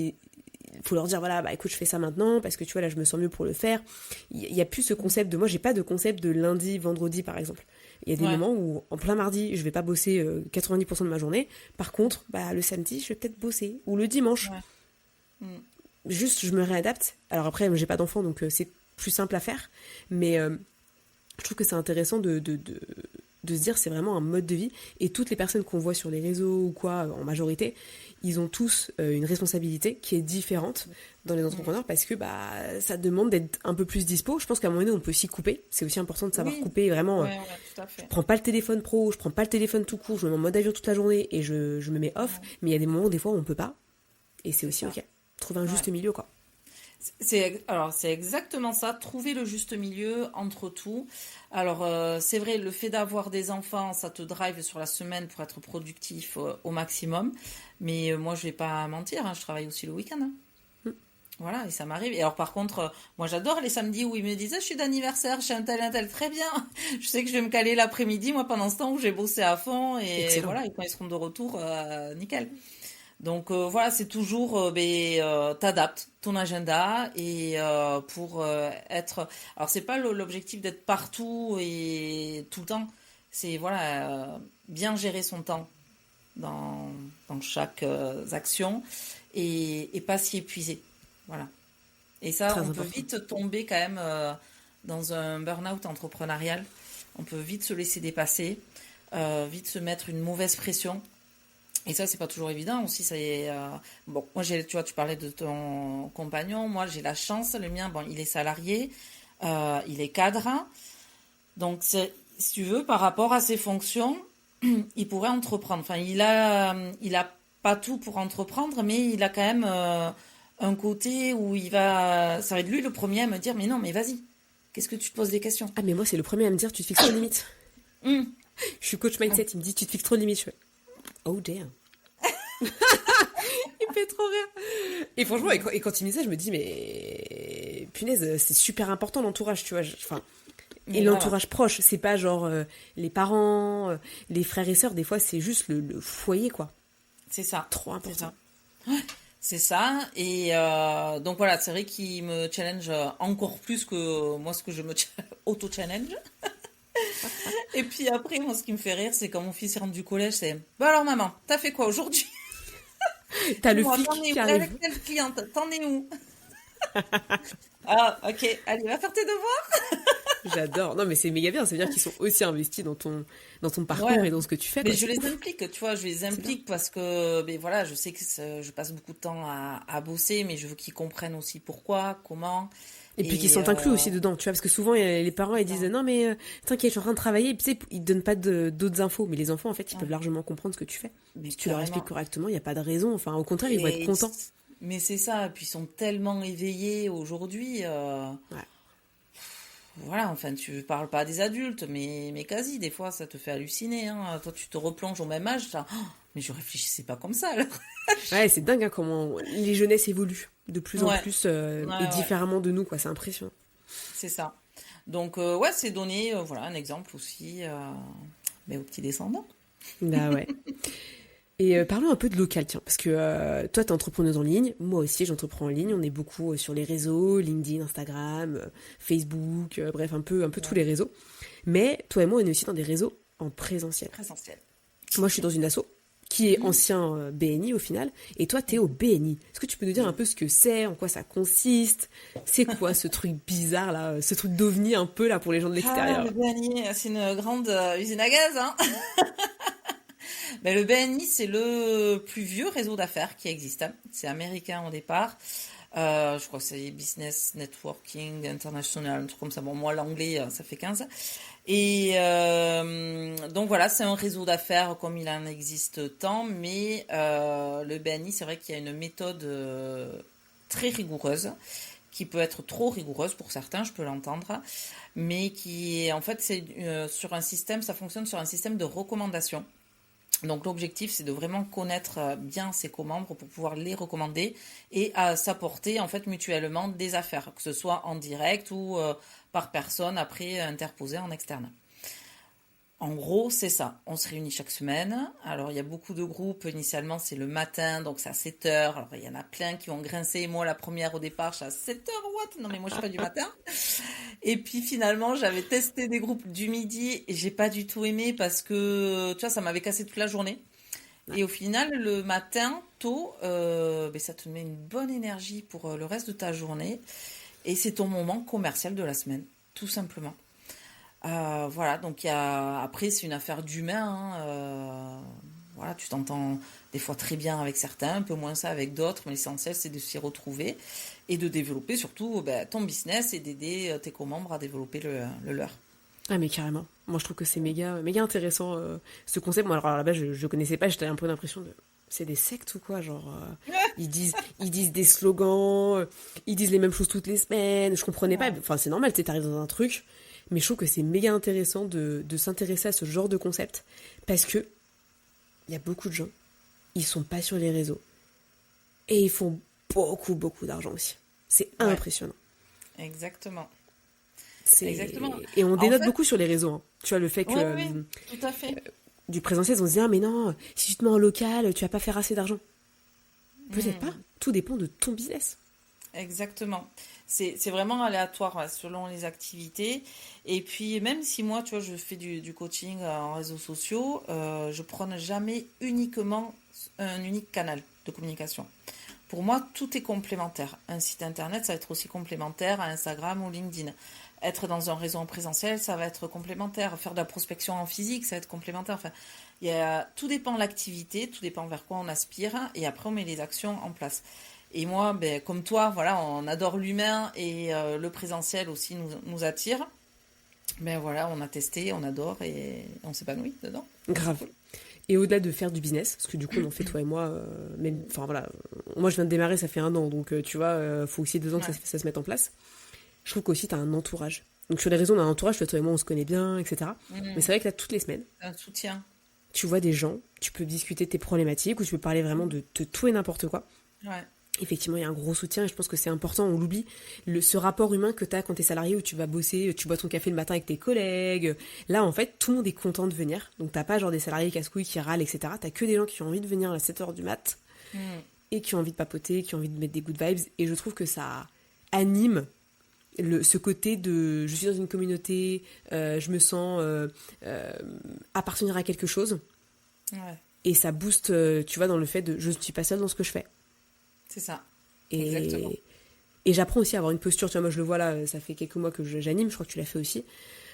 leur dire voilà, bah écoute, je fais ça maintenant parce que tu vois là, je me sens mieux pour le faire. Il y a plus ce mm. concept de moi, j'ai pas de concept de lundi, vendredi par exemple. Il y a des Ouais. moments où en plein mardi, je vais pas bosser 90% de ma journée. Par contre, bah le samedi, je vais peut-être bosser ou le dimanche. Ouais. Mm, Juste, je me réadapte. Alors après, j'ai pas d'enfant, donc c'est plus simple à faire. Mais je trouve que c'est intéressant de se dire c'est vraiment un mode de vie. Et toutes les personnes qu'on voit sur les réseaux ou quoi, en majorité, ils ont tous une responsabilité qui est différente dans les mm. entrepreneurs parce que bah ça demande d'être un peu plus dispo. Je pense qu'à un moment donné, on peut s'y couper. C'est aussi important de savoir Oui. couper vraiment. Ouais, ouais, tout à Je fait. prends pas le téléphone pro, je prends pas le téléphone tout court, je me mets en mode avion toute la journée et je me mets off. Ouais, Mais il y a des moments où des fois on peut pas. Et c'est c'est aussi ça. ok. Trouver un Ouais. juste milieu, quoi. Alors c'est exactement ça, trouver le juste milieu entre tout. Alors c'est vrai, le fait d'avoir des enfants, ça te drive sur la semaine pour être productif au maximum. Mais moi je vais pas mentir, hein, je travaille aussi le week-end, hein. Mm. Voilà, et ça m'arrive. Et alors par contre, moi j'adore les samedis où ils me disent ah, je suis d'anniversaire, je suis un tel, très bien. Je sais que je vais me caler l'après-midi, moi pendant ce temps où j'ai bossé à fond, et Excellent. voilà, et quand ils seront de retour, nickel. Donc voilà, c'est toujours, t'adaptes ton agenda et pour être. Alors c'est pas l'objectif d'être partout et tout le temps. C'est voilà, bien gérer son temps. dans, dans chaque action et pas s'y épuiser. Voilà. Et ça, Très on peut important. vite tomber quand même dans un burn-out entrepreneurial. On peut vite se laisser dépasser, vite se mettre une mauvaise pression. Et ça, c'est pas toujours évident aussi. Bon, moi, tu vois, tu parlais de ton compagnon. Moi, j'ai la chance. Le mien, bon, il est salarié, il est cadre. Donc, si tu veux, par rapport à ses fonctions, il pourrait entreprendre. Enfin, il a pas tout pour entreprendre, mais il a quand même un côté où ça va être lui le premier à me dire, mais non, mais vas-y. Qu'est-ce que tu te poses des questions? Ah, mais moi, c'est le premier à me dire, tu te fixes trop de limites. Hum. Je suis coach mindset, il me dit, tu te fixes trop de limites. Je fais, oh damn. Il me fait trop rire. Et franchement, et quand il me dit ça, je me dis, mais punaise, c'est super important l'entourage, tu vois. Enfin, et Mais voilà, l'entourage proche, c'est pas genre les parents, les frères et sœurs, des fois, c'est juste le foyer, quoi. c'est ça. Trop C'est important. ça. C'est ça. Et donc voilà, c'est vrai qu'il me challenge encore plus que moi ce que je me auto-challenge. Et puis après, moi ce qui me fait rire, c'est quand mon fils rentre du collège, c'est bah alors maman, t'as fait quoi aujourd'hui? T'as le Dis-moi, flic t'en es qui où? arrive. Avec quelle cliente? T'en es où? Ah, ok, allez, va faire tes devoirs. J'adore. Non, mais c'est méga bien. Ça veut dire qu'ils sont aussi investis dans ton Ouais, parcours et dans ce que tu fais, mais quoi. je C'est les ouf. implique, tu vois, je les C'est bien. implique parce que, ben voilà, je sais que je passe beaucoup de temps à bosser, mais je veux qu'ils comprennent aussi pourquoi, comment. Et puis qu'ils Et sont inclus aussi dedans, tu vois, parce que souvent les parents ils disent non, non mais t'inquiète, je suis en train de travailler, et puis tu sais, ils te donnent pas d'autres infos, mais les enfants en fait ils ouais, peuvent largement comprendre ce que tu fais. mais Si tu leur expliques carrément. correctement, il n'y a pas de raison, enfin au contraire ils vont être Et, contents. mais c'est ça, puis ils sont tellement éveillés aujourd'hui. Ouais. Voilà, enfin, tu parles pas des adultes, mais quasi, des fois, ça te fait halluciner, hein. Toi, tu te replonges au même âge, mais je réfléchissais pas comme ça, alors. Ouais, c'est dingue hein, comment les jeunesses évoluent de plus en Ouais, plus ouais, et ouais, différemment de nous, quoi, c'est impressionnant. c'est ça. Donc, ouais, c'est donner, voilà, un exemple aussi, mais aux petits descendants. Bah ouais. Et parlons un peu de local, tiens, parce que toi, t'es entrepreneuse en ligne, moi aussi, j'entreprends en ligne, on est beaucoup sur les réseaux, LinkedIn, Instagram, Facebook, bref, un peu tous Ouais, les réseaux. Mais toi et moi, on est aussi dans des réseaux en présentiel. présentiel. Moi, je suis dans une asso qui est Mhm, ancien BNI au final, et toi, t'es au mhm, BNI. Est-ce que tu peux nous dire un mhm. peu ce que c'est, en quoi ça consiste? C'est quoi ce truc bizarre là, ce truc d'ovni un peu là pour les gens de Ah, le l'extérieur? BNI, c'est une grande usine à gaz, hein. Ben, le BNI, c'est le plus vieux réseau d'affaires qui existe, hein. C'est américain au départ. Je crois que c'est Business Networking International, un truc comme ça. Bon, moi, l'anglais, ça fait 15. Et donc voilà, c'est un réseau d'affaires comme il en existe tant, mais le BNI, c'est vrai qu'il y a une méthode très rigoureuse, qui peut être trop rigoureuse pour certains, je peux l'entendre, mais qui, en fait, c'est sur un système, ça fonctionne sur un système de recommandation. Donc l'objectif, c'est de vraiment connaître bien ses co-membres pour pouvoir les recommander et à s'apporter en fait mutuellement des affaires, que ce soit en direct ou par personne après interposée en externe. En gros, c'est ça. On se réunit chaque semaine. Alors, il y a beaucoup de groupes. Initialement, c'est le matin, donc c'est à 7 heures. Alors, il y en a plein qui ont grincé. Moi, la première au départ, je suis à 7 heures, what? Non, mais moi, je suis pas du matin. Et puis, finalement, j'avais testé des groupes du midi et j'ai pas du tout aimé parce que, tu vois, ça m'avait cassé toute la journée. Ouais. Et au final, le matin, tôt, ben, ça te met une bonne énergie pour le reste de ta journée. Et c'est ton moment commercial de la semaine, tout simplement. Voilà, donc après, c'est une affaire d'humain, hein, voilà, tu t'entends des fois très bien avec certains, un peu moins ça avec d'autres, mais l'essentiel, c'est de s'y retrouver et de développer surtout ben, ton business et d'aider tes co-membres à développer le leur. Ah mais carrément. Moi je trouve que c'est méga intéressant ce concept. Moi alors là-bas je connaissais pas, j'avais un peu l'impression de c'est des sectes ou quoi, genre ils disent des slogans, ils disent les mêmes choses toutes les semaines. Je comprenais pas. Ouais. Enfin c'est normal, tu sais, t'arrives dans un truc, mais je trouve que c'est méga intéressant de s'intéresser à ce genre de concept parce que il y a beaucoup de gens, ils sont pas sur les réseaux et ils font beaucoup d'argent aussi. C'est Ouais, impressionnant. exactement. C'est Exactement. et on En dénote fait, beaucoup sur les réseaux, hein. Tu vois le fait que oui, oui, tout à fait. du présentiel, on se dit ah mais non, si tu te mets en local, tu vas pas faire assez d'argent. Peut-être pas. Hmm. Tout dépend de ton business. Exactement. C'est vraiment aléatoire ouais, selon les activités. Et puis, même si moi, tu vois, je fais du coaching en réseaux sociaux, je prône jamais uniquement un unique canal de communication. Pour moi, tout est complémentaire. Un site internet, ça va être aussi complémentaire à Instagram ou LinkedIn. Être dans un réseau en présentiel, ça va être complémentaire. Faire de la prospection en physique, ça va être complémentaire. Enfin, tout dépend de l'activité, tout dépend vers quoi on aspire, et après on met les actions en place. Et moi, ben, comme toi, voilà, on adore l'humain et le présentiel aussi nous attire. Ben voilà, on a testé, on adore et on s'épanouit dedans. Grave. Et au-delà de faire du business, parce que du coup, on en fait toi et moi, même, enfin voilà, moi je viens de démarrer, ça fait 1 an, donc tu vois, faut aussi 2 ans que Ouais. ça se mette en place. Je trouve qu'aussi, t'as un entourage. Donc sur les réseaux, on a un entourage, toi et moi, on se connaît bien, etc. Mais c'est Mhm. vrai que là, toutes les semaines, Un soutien. tu vois des gens, tu peux discuter de tes problématiques, ou tu peux parler vraiment de tout et n'importe quoi. Ouais. Effectivement, il y a un gros soutien et je pense que c'est important, on l'oublie, ce rapport humain que tu as quand tu es salarié où tu vas bosser, tu bois ton café le matin avec tes collègues. Là, en fait, tout le monde est content de venir. Donc, t'as pas genre des salariés casse-couilles qui râlent, etc. T'as que des gens qui ont envie de venir à 7h du mat Mhm. et qui ont envie de papoter, qui ont envie de mettre des good vibes. Et je trouve que ça anime ce côté de je suis dans une communauté, je me sens euh, appartenir à quelque chose. Ouais. Et ça booste, tu vois, dans le fait de je ne suis pas seule dans ce que je fais. C'est ça. Exactement. Et, et j'apprends aussi à avoir une posture. Tu vois, moi je le vois là, ça fait quelques mois que j'anime, je crois que tu l'as fait aussi.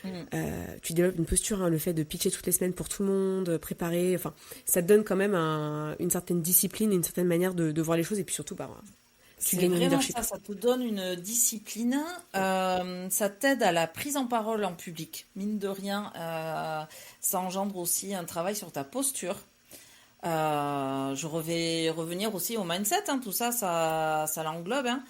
Mhm. Tu développes une posture, hein, le fait de pitcher toutes les semaines pour tout le monde, préparer, enfin, ça te donne quand même une certaine discipline, une certaine manière de voir les choses, et puis surtout, bah, tu C'est gagnes en vraiment leadership. ça te donne une discipline, ça t'aide à la prise en parole en public. Mine de rien, ça engendre aussi un travail sur ta posture. Je vais revenir aussi au mindset, hein, tout ça, ça l'englobe. Hein.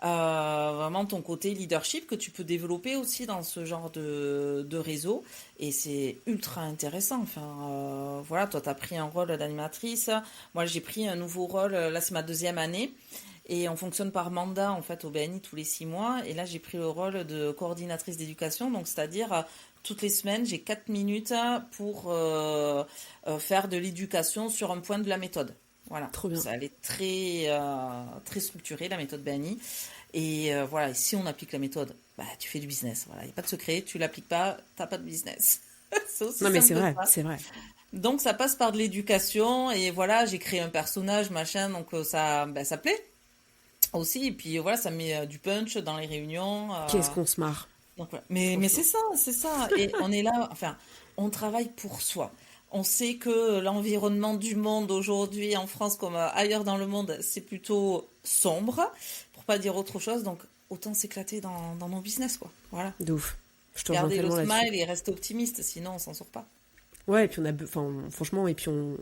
Vraiment ton côté leadership que tu peux développer aussi dans ce genre de réseau. Et c'est ultra intéressant. Enfin, voilà, toi, tu as pris un rôle d'animatrice. Moi, j'ai pris un nouveau rôle. Là, c'est ma 2e année. Et on fonctionne par mandat, en fait, au BNI tous les 6 mois. Et là, j'ai pris le rôle de coordinatrice d'éducation. Donc, c'est-à-dire, toutes les semaines, j'ai 4 minutes pour faire de l'éducation sur un point de la méthode. Voilà. Trop bien. Ça, elle est très structurée, la méthode BNI. Et voilà, et si on applique la méthode, bah, tu fais du business. Voilà, il n'y a pas de secret, tu l'appliques pas, t'as pas de business. C'est aussi Non, mais simple c'est que vrai, ça. c'est vrai. Donc ça passe par de l'éducation et voilà, j'ai créé un personnage, machin, donc ça plaît aussi. Et puis voilà, ça met du punch dans les réunions. Qu'est-ce qu'on se marre, Donc voilà. Mais franchement. c'est ça, c'est ça. Et on est là, enfin, on travaille pour soi. On sait que l'environnement du monde aujourd'hui, en France comme ailleurs dans le monde, c'est plutôt sombre, pour pas dire autre chose. Donc autant s'éclater dans nos business, quoi. Voilà. De ouf. Je te rejoins Garder le tellement là-dessus. smile et rester optimiste, sinon on s'en sort pas. Ouais, et puis enfin, franchement, et puis on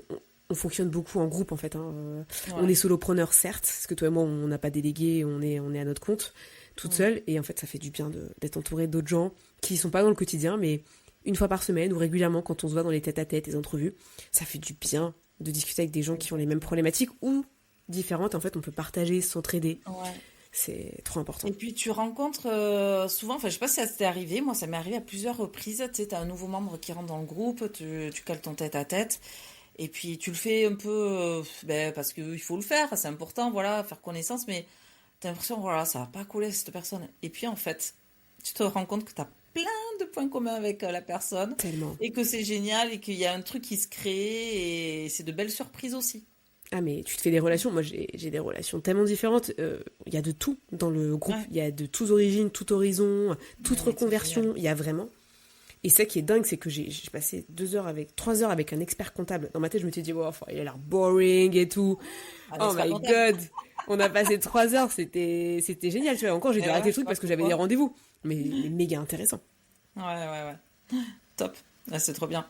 fonctionne beaucoup en groupe en fait. Hein. On Ouais. est solopreneur certes, parce que toi et moi on n'a pas délégué, on est à notre compte, toute Mm. seule, et en fait ça fait du bien d'être entouré d'autres gens qui sont pas dans le quotidien, mais une fois par semaine ou régulièrement quand on se voit dans les tête-à-tête, les entrevues, ça fait du bien de discuter avec des gens qui ont les mêmes Exactement. problématiques ou différentes. En fait, on peut partager, s'entraider, Ouais. c'est trop important. Et puis tu rencontres souvent, enfin je sais pas si ça t'est arrivé, moi ça m'est arrivé à plusieurs reprises, tu sais, t'as un nouveau membre qui rentre dans le groupe, tu cales ton tête à tête, et puis tu le fais un peu ben, parce qu'il faut le faire, c'est important, voilà, faire connaissance, mais t'as l'impression, voilà, ça va pas coller avec cette personne. Et puis en fait, tu te rends compte que t'as plein de points communs avec la personne, Tellement. et que c'est génial, et qu'il y a un truc qui se crée, et c'est de belles surprises aussi. Ah mais tu te fais des relations, moi j'ai des relations tellement différentes, il y a de tout dans le groupe, Ouais, il y a de tous origines, tout horizon, toute ouais, c'est génial. reconversion, il y a vraiment. Et ça qui est dingue, c'est que j'ai passé 3 heures avec un expert comptable. Dans ma tête, je me suis dit, wow, il a l'air boring et tout. Un Oh expert my comptable. god, on a passé 3 heures, c'était génial, tu vois. Encore, j'ai Et dû arrêter ouais, le je truc sais pas parce que j'avais des pourquoi. rendez-vous. Mais méga intéressant. Ouais, ouais, ouais. Top. Ouais, c'est trop bien.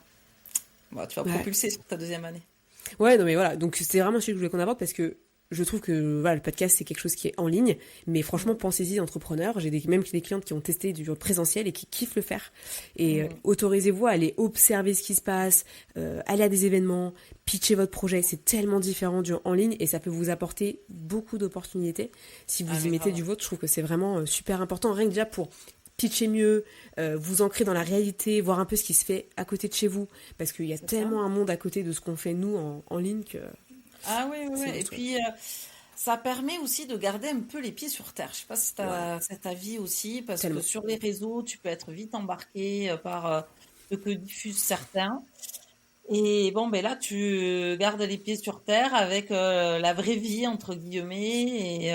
Bon, tu vas Ouais. propulser sur ta 2e année. Ouais, non mais voilà, donc c'était vraiment celui que je voulais qu'on aborde parce que je trouve que voilà, le podcast c'est quelque chose qui est en ligne, mais franchement Mhm. pensez-y entrepreneurs, même des clientes qui ont testé du présentiel et qui kiffent le faire. Et Mhm. autorisez-vous à aller observer ce qui se passe, aller à des événements, pitcher votre projet, c'est tellement différent du en ligne et ça peut vous apporter beaucoup d'opportunités. Si Ah, vous y mais mettez grave. du vôtre, je trouve que c'est vraiment super important, rien que déjà pour pitcher mieux, vous ancrer dans la réalité, voir un peu ce qui se fait à côté de chez vous, parce qu'il y a C'est ça. tellement un monde à côté de ce qu'on fait nous en ligne que Ah oui, oui, c'est oui. Et monstrueux. puis, Ça permet aussi de garder un peu les pieds sur terre. Je sais pas si tu Ouais, as cet avis aussi, parce que tellement. sur les réseaux, tu peux être vite embarqué par ce que diffusent certains. Et bon, ben là, tu gardes les pieds sur terre avec la vraie vie, entre guillemets.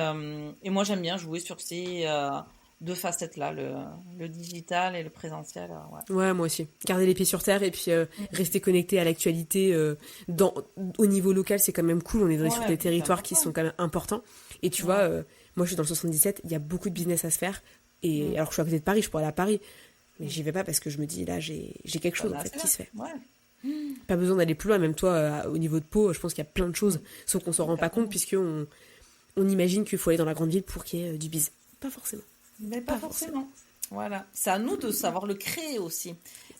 Et moi, j'aime bien jouer sur ces deux facettes-là, le digital et le présentiel. Ouais. Ouais, moi aussi. Garder les pieds sur terre et puis Mhm. rester connecté à l'actualité dans au niveau local, c'est quand même cool. On est sur Ouais, des c'est territoires qui important. sont quand même importants. Et tu vois, Ouais. moi je suis dans le 77, il y a beaucoup de business à se faire. Et Mm. alors je suis à côté de Paris, je pourrais aller à Paris, mais j'y vais pas parce que je me dis là j'ai quelque chose T'en en as fait assez qui là. se fait. Ouais. Pas besoin d'aller plus loin, même toi au niveau de Pau, je pense qu'il y a plein de choses, Mm. sauf qu'on s'en Ouais, rend pas compte carrément. puisque on imagine qu'il faut aller dans la grande ville pour qu'il y ait du biz. Pas forcément. Mais pas Pas forcément. forcément. Voilà. C'est à nous de savoir le créer aussi,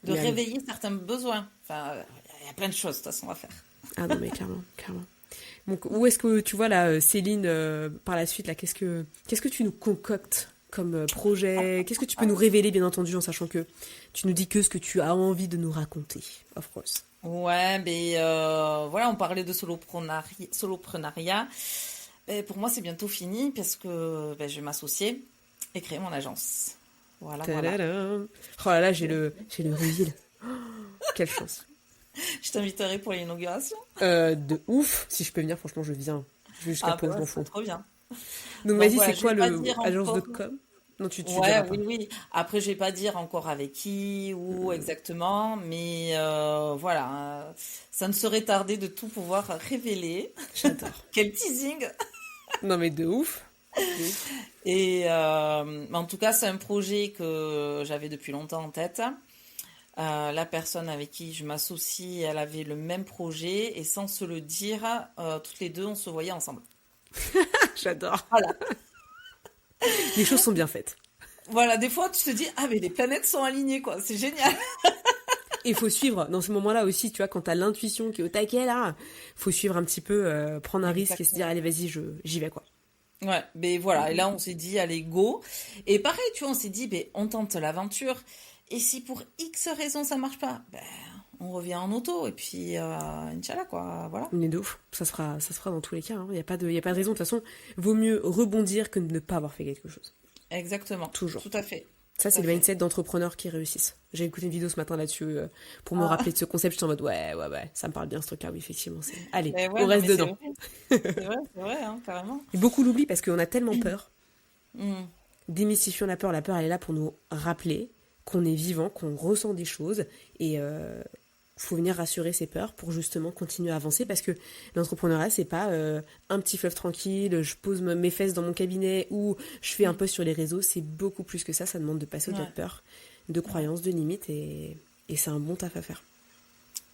de Mais ah oui. réveiller certains besoins. Enfin, il y a plein de choses de toute façon à faire. Ah non mais clairement, clairement. Donc, où est-ce que tu vois là, Céline, par la suite, là, qu'est-ce que tu nous concoctes comme projet? Qu'est-ce que tu peux nous révéler, bien entendu, en sachant que tu nous dis que ce que tu as envie de nous raconter, of course. Ouais, mais voilà, on parlait de soloprenariat. Pour moi, c'est bientôt fini parce que je vais m'associer et créer mon agence. Voilà, voilà. Tadadam. Oh là là, j'ai le reveal. Quelle chance. Je t'inviterai pour l'inauguration. De ouf. Si je peux venir, franchement, je viens. Je vais jusqu'à Ah, Pau, bah je ouais, m'en ce serait fous. trop bien. Donc Donc vas-y, voilà, c'est je vais quoi pas le dire agence de encore. com? Non, tu Ouais, diras pas. oui, oui. Après, je vais pas dire encore avec qui ou exactement, mais voilà, ça ne serait tardé de tout pouvoir révéler. J'adore. Quel teasing! Non mais de ouf. De ouf. Et en tout cas, c'est un projet que j'avais depuis longtemps en tête. La personne avec qui je m'associe, elle avait le même projet et sans se le dire, toutes les deux, on se voyait ensemble. J'adore. Voilà. Les choses sont bien faites. Voilà, des fois, tu te dis, ah, mais les planètes sont alignées, quoi. C'est génial. Et il faut suivre dans ces moments-là aussi, tu vois, quand t'as l'intuition qui est au taquet là, faut suivre un petit peu, prendre un risque et se dire Exactement. allez vas-y, j'y vais quoi. Ouais, mais voilà. Et là, on s'est dit, allez, go. Et pareil, tu vois, on s'est dit, ben, on tente l'aventure. Et si pour X raison ça marche pas, ben, on revient en auto. Et puis, Inch'Allah, quoi. Voilà. On est de ouf, ça se fera dans tous les cas. Il y a pas de raison. De toute façon, vaut mieux rebondir que de ne pas avoir fait quelque chose. Exactement. Toujours. Tout à fait. Ça, Tout c'est à le fait. mindset d'entrepreneurs qui réussissent. J'ai écouté une vidéo ce matin là-dessus pour me rappeler Ah, de ce concept. J'étais en mode ouais, ouais, ouais, ça me parle bien ce truc-là, oui, effectivement. Allez, ben on ouais, non, reste mais c'est dedans. vrai. C'est vrai, hein, carrément. Et beaucoup l'oublient parce qu'on a tellement peur. Hmm. Démystifions la peur. La peur, elle est là pour nous rappeler qu'on est vivant, qu'on ressent des choses. Et faut venir rassurer ses peurs pour justement continuer à avancer parce que l'entrepreneuriat, c'est pas un petit fleuve tranquille, je pose mes fesses dans mon cabinet ou je fais un post sur les réseaux. C'est beaucoup plus que ça demande de passer au-delà de Ouais, peur, de ouais, croyances, de limites et c'est un bon taf à faire.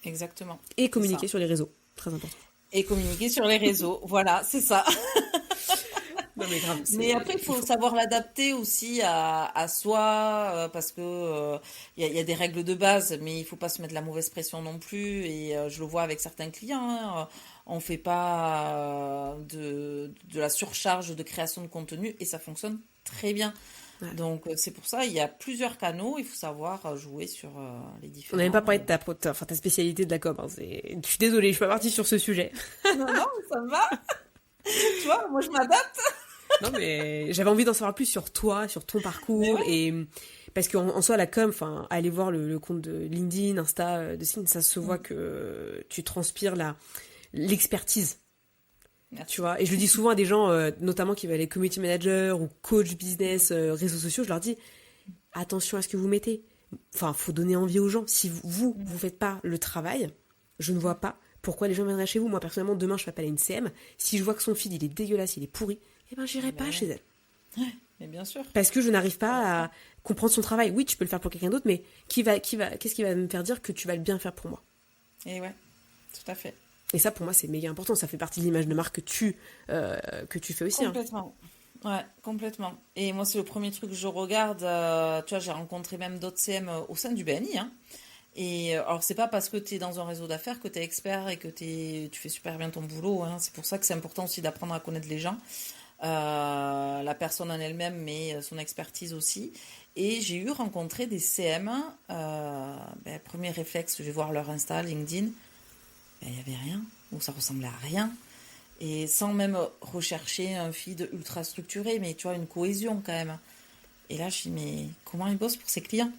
exactement. Et C'est ça. communiquer sur les réseaux, très important. Et communiquer sur les réseaux. Voilà, c'est ça. Non mais grave, Mais après, il il faut faut. savoir l'adapter aussi à soi, parce que il y a des règles de base, mais il faut pas se mettre la mauvaise pression non plus. Et je le vois avec certains clients, hein, on fait pas de la surcharge de création de contenu et ça fonctionne très bien. Ouais. Donc c'est pour ça, il y a plusieurs canaux, il faut savoir jouer sur les On n'a même pas différents. parlé de ta spécialité de la com. Hein, je suis désolée, je suis pas partie sur ce sujet. Non, non, ça va. Tu vois, moi je m'adapte. Non, mais j'avais envie d'en savoir plus sur toi, sur ton Mais parcours ouais. et parce qu'en en soi la com, enfin, aller voir le compte de LinkedIn, Insta, de Cine, ça se voit Mm. que tu transpires l'expertise, tu Merci. vois. Et je le dis souvent à des gens, notamment qui veulent être community manager ou coach business, réseaux sociaux, je leur dis attention à ce que vous mettez. Enfin, faut donner envie aux gens. Si vous Mm. faites pas le travail, je ne vois pas pourquoi les gens viendraient chez vous. Moi personnellement, demain je fais appel à une CM. Si je vois que son feed il est dégueulasse, il est pourri, eh ben j'irai Ben pas chez ouais. elle. Mais bien sûr. Parce que je n'arrive pas à comprendre son travail. Oui, tu peux le faire pour quelqu'un d'autre, mais qu'est-ce qui va me faire dire que tu vas le bien faire pour moi? Et ouais, tout à fait. Et ça, pour moi, c'est méga important. Ça fait partie de l'image de marque que tu fais aussi. Hein. Complètement. Ouais, complètement. Et moi, c'est le premier truc que je regarde. Tu vois, j'ai rencontré même d'autres CM au sein du BNI, hein. Et alors, c'est pas parce que tu es dans un réseau d'affaires que tu es expert et que tu fais super bien ton boulot, hein. C'est pour ça que c'est important aussi d'apprendre à connaître les gens. La personne en elle-même, mais son expertise aussi. Et j'ai eu rencontré des CM. Premier réflexe, je vais voir leur Insta, LinkedIn. Ben, il n'y avait rien, ou ça ressemblait à rien. Et sans même rechercher un feed ultra structuré, mais tu vois, une cohésion quand même. Et là, je dis, mais comment il bosse pour ses clients?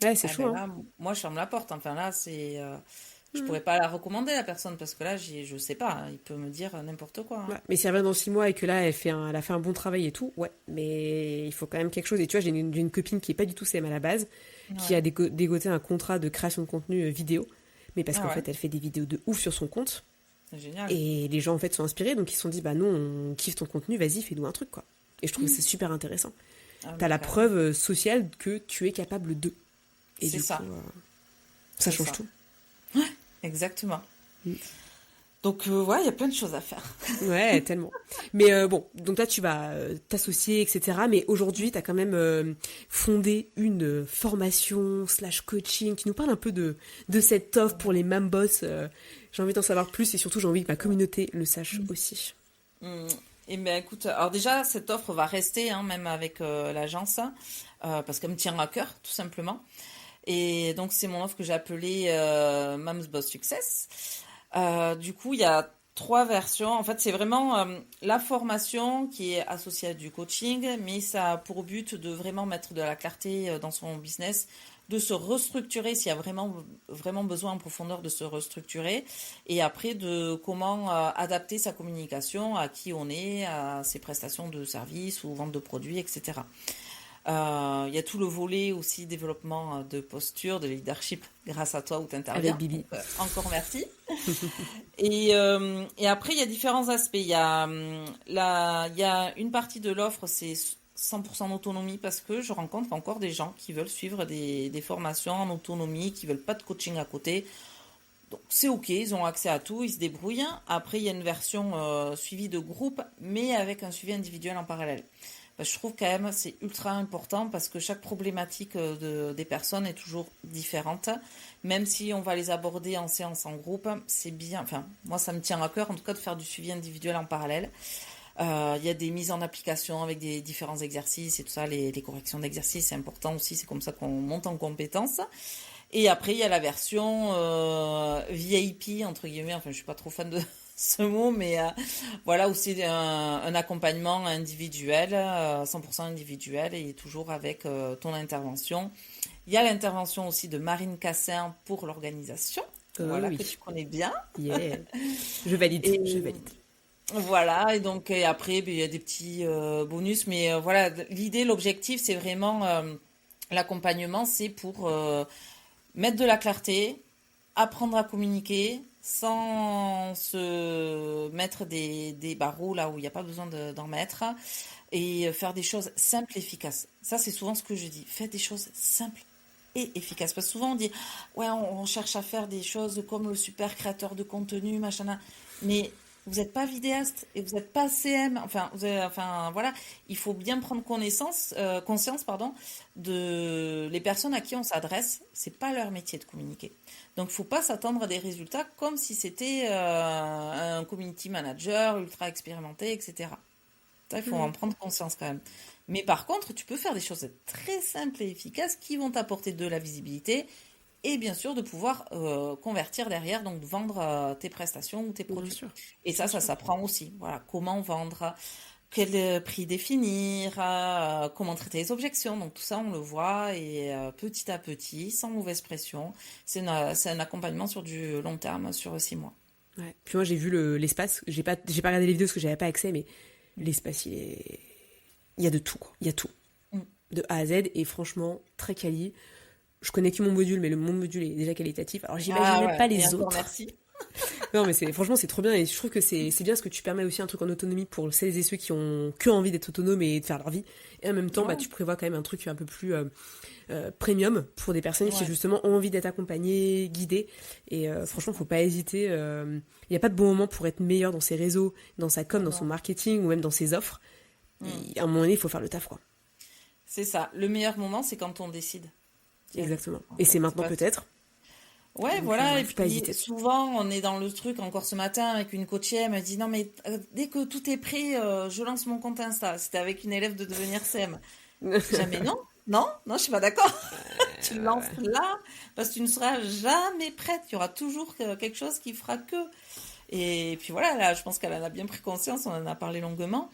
Ouais, c'est Ah chaud, ben hein. là, moi, je ferme la porte. Enfin là, je Mm. pourrais pas la recommander, la personne, parce que là, je sais pas, hein, il peut me dire n'importe quoi, hein. Ouais. Mais si elle revient dans 6 mois et que là, elle a fait un bon travail et tout, ouais. Mais il faut quand même quelque chose. Et tu vois, j'ai une copine qui est pas du tout CM à la base, qui Ouais. a dégoté un contrat de création de contenu vidéo. Mais parce Ah qu'en ouais, fait, elle fait des vidéos de ouf sur son compte. c'est génial. Et les gens, en fait, sont inspirés. Donc, ils se sont dit, bah, nous, on kiffe ton contenu, vas-y, fais-nous un truc, quoi. Et je trouve que c'est super intéressant. Ah T'as mais la carrément. preuve sociale que tu es capable de. Et C'est du coup, ça, ça c'est change ça. tout. Exactement. Mm. Donc, ouais, il y a plein de choses à faire. Ouais, tellement. Mais bon, donc là, tu vas t'associer, etc. Mais aujourd'hui, tu as quand même fondé une formation slash coaching. Tu nous parles un peu de cette offre pour les Mambos. J'ai envie d'en savoir plus et surtout, j'ai envie que ma communauté le sache aussi. Hum, Eh bien, écoute, alors déjà, cette offre va rester, hein, même avec l'agence, parce qu'elle me tient à cœur, tout simplement. Et donc, c'est mon offre que j'ai appelée Moms Boss Success. Du coup, il y a trois versions. En fait, c'est vraiment la formation qui est associée à du coaching, mais ça a pour but de vraiment mettre de la clarté dans son business, de se restructurer s'il y a vraiment, vraiment besoin en profondeur de se restructurer, et après de comment adapter sa communication à qui on est, à ses prestations de services ou vente de produits, etc. Il y a tout le volet aussi développement de posture, de leadership grâce à toi où tu Avec interviens. Donc, Bibi. encore merci. Et après, il y a différents aspects. Il y a une partie de l'offre, c'est 100% d'autonomie parce que je rencontre encore des gens qui veulent suivre des formations en autonomie, qui veulent pas de coaching à côté. Donc c'est ok, ils ont accès à tout, ils se débrouillent. Après, il y a une version suivie de groupe, mais avec un suivi individuel en parallèle. Je trouve quand même c'est ultra important parce que chaque problématique des personnes est toujours différente. Même si on va les aborder en séance, en groupe, c'est bien. Enfin, moi, ça me tient à cœur en tout cas de faire du suivi individuel en parallèle. Il y a des mises en application avec des différents exercices et tout ça. Les corrections d'exercices, c'est important aussi. C'est comme ça qu'on monte en compétences. Et après, il y a la version VIP, entre guillemets. Enfin, je suis pas trop fan de ce mot, mais voilà, aussi un accompagnement individuel, 100% individuel, et toujours avec ton intervention. Il y a l'intervention aussi de Marine Cassin pour l'organisation, voilà, que Oui. tu connais bien. Yeah. Je valide, je Et valide. voilà, et donc et après, ben, il y a des petits bonus, mais voilà, l'idée, l'objectif, c'est vraiment l'accompagnement, c'est pour mettre de la clarté, apprendre à communiquer sans se mettre des barreaux là où il n'y a pas besoin d'en mettre et faire des choses simples et efficaces. Ça, c'est souvent ce que je dis. Faites des choses simples et efficaces. Parce que souvent, on dit, ouais, on cherche à faire des choses comme le super créateur de contenu, machin, là. Mais vous n'êtes pas vidéaste et vous n'êtes pas CM. Enfin, enfin, voilà, il faut bien prendre conscience, pardon, de les personnes à qui on s'adresse. C'est pas leur métier de communiquer. Donc, il faut pas s'attendre à des résultats comme si c'était un community manager ultra expérimenté, etc. Ça, il faut en Mm. prendre conscience quand même. Mais par contre, tu peux faire des choses très simples et efficaces qui vont t'apporter de la visibilité et bien sûr de pouvoir convertir derrière, donc de vendre tes prestations ou tes Bien produits. sûr, Et bien ça sûr. s'apprend aussi. Voilà, comment vendre, quel prix définir, comment traiter les objections. Donc tout ça, on le voit et petit à petit, sans mauvaise pression. C'est un accompagnement sur du long terme, sur 6 mois. Ouais. Puis moi, j'ai vu l'espace. J'ai pas regardé les vidéos parce que j'avais pas accès, mais Mm. l'espace, il y a de tout, quoi. Il y a tout. Mm. De A à Z, et franchement, très quali. Je connais que mon module, mais mon module est déjà qualitatif. Alors, j'imagine Ah même ouais, pas et les encore autres. merci. Non, mais franchement, c'est trop bien, et je trouve que c'est bien parce que tu permets aussi un truc en autonomie pour celles et ceux qui ont que envie d'être autonomes et de faire leur vie. Et en même temps, bah, Ouais, tu prévois quand même un truc un peu plus premium pour des personnes qui ouais. justement ont envie d'être accompagnées, guidées. Et C'est franchement, ça. faut pas hésiter. Il n'y a pas de bon moment pour être meilleur dans ses réseaux, dans sa com, dans son Non. marketing ou même dans ses offres. Mm. À un moment donné, il faut faire le taf, quoi. C'est ça. Le meilleur moment, c'est quand on décide d'y aller, Exactement. en Et fait. c'est C'est maintenant pas... peut-être. Ouais, Donc, voilà. Et faut pas puis, hésiter. souvent, on est dans le truc, encore ce matin, avec une coachée, elle m'a dit, non, mais dès que tout est prêt, je lance mon compte Insta. C'était avec une élève de devenir CM. Jamais non. Non, non, je suis pas d'accord. Tu le lances là, parce que tu ne seras jamais prête. Il y aura toujours quelque chose qui fera que. Et puis voilà, là, je pense qu'elle en a bien pris conscience, on en a parlé longuement.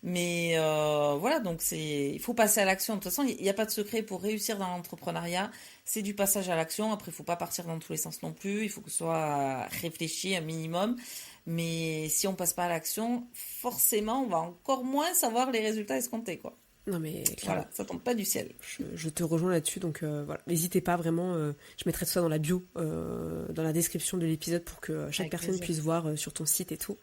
Mais voilà, donc il faut passer à l'action. De toute façon, il n'y a pas de secret pour réussir dans l'entrepreneuriat. C'est du passage à l'action. Après, il ne faut pas partir dans tous les sens non plus. Il faut que ce soit réfléchi un minimum. Mais si on passe pas à l'action, forcément, on va encore moins savoir les résultats escomptés, quoi. Non mais clairement. Voilà, ça tombe pas du ciel. Je te rejoins là-dessus, donc voilà. N'hésitez pas vraiment, je mettrai tout ça dans la bio, dans la description de l'épisode pour que chaque Avec personne plaisir. puisse voir sur ton site et tout.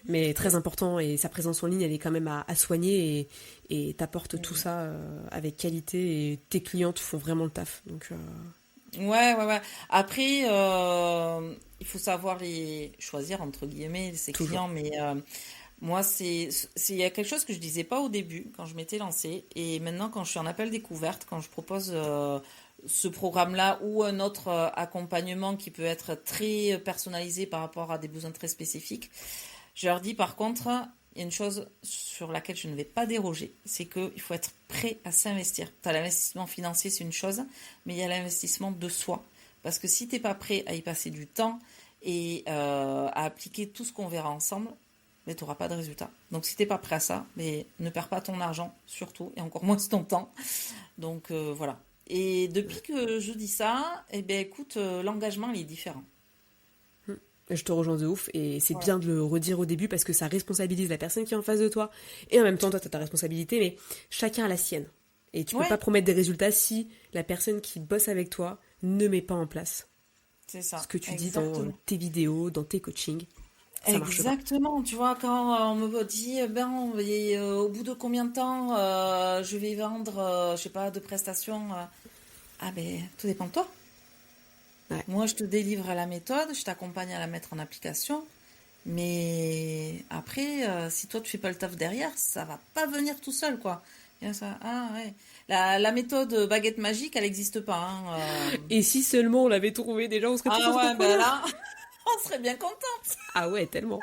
Mais très important, et sa présence en ligne, elle est quand même à soigner et t'apportes tout ça avec qualité et tes clientes font vraiment le taf. Donc Ouais. Après, il faut savoir les choisir, entre guillemets, ses toujours. clients, mais moi, il y a quelque chose que je disais pas au début, quand je m'étais lancée, et maintenant, quand je suis en appel découverte, quand je propose ce programme-là ou un autre accompagnement qui peut être très personnalisé par rapport à des besoins très spécifiques, je leur dis par contre, il y a une chose sur laquelle je ne vais pas déroger, c'est qu'il faut être prêt à s'investir. Tu as l'investissement financier, c'est une chose, mais il y a l'investissement de soi. Parce que si tu n'es pas prêt à y passer du temps et à appliquer tout ce qu'on verra ensemble, mais tu n'auras pas de résultat. Donc si tu n'es pas prêt à ça, mais ne perds pas ton argent, surtout, et encore moins ton temps. Donc voilà. Et depuis que je dis ça, eh ben, écoute, l'engagement, il est différent. Je te rejoins de ouf et c'est Voilà. bien de le redire au début parce que ça responsabilise la personne qui est en face de toi et en même temps toi t'as ta responsabilité mais chacun a la sienne et tu peux Ouais, pas promettre des résultats si la personne qui bosse avec toi ne met pas en place c'est ce ça, que tu dis dans exactement. tes vidéos, dans tes coachings, ça marche pas. Exactement, tu vois, quand on me dit, ben, au bout de combien de temps je vais vendre, je sais pas, de prestations, ah ben, tout dépend de toi. Ouais. Moi, je te délivre la méthode, je t'accompagne à la mettre en application, mais après, si toi tu fais pas le taf derrière, ça va pas venir tout seul, quoi. Et là, ah ouais. La méthode baguette magique, elle n'existe pas, hein. Et si seulement on l'avait trouvé déjà on serait tous Ah ouais, ben entrepreneurs. là, on serait bien content. Ah ouais tellement.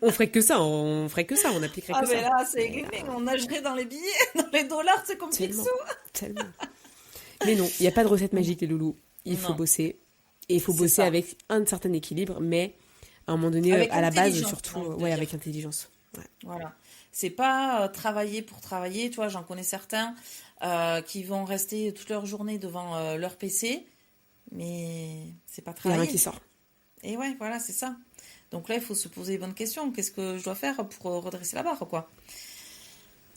On ferait que ça, on appliquerait Ah que mais ça. là, c'est Mais gagné, on nagerait dans les billets, dans les dollars, c'est comme tellement, Picsou. tellement. Mais non, il n'y a pas de recette magique les loulous. Il faut Non, bosser. Et il faut c'est bosser ça. avec un certain équilibre, mais à un moment donné, Avec à la base, intelligence, j'ai surtout, envie de ouais, dire. avec intelligence. Ouais. Voilà. C'est pas travailler pour travailler. Tu vois, j'en connais certains qui vont rester toute leur journée devant leur PC, mais c'est pas Il n'y a rien qui travailler. sort. Et ouais, voilà, c'est ça. Donc là, il faut se poser les bonnes questions. Qu'est-ce que je dois faire pour redresser la barre, quoi?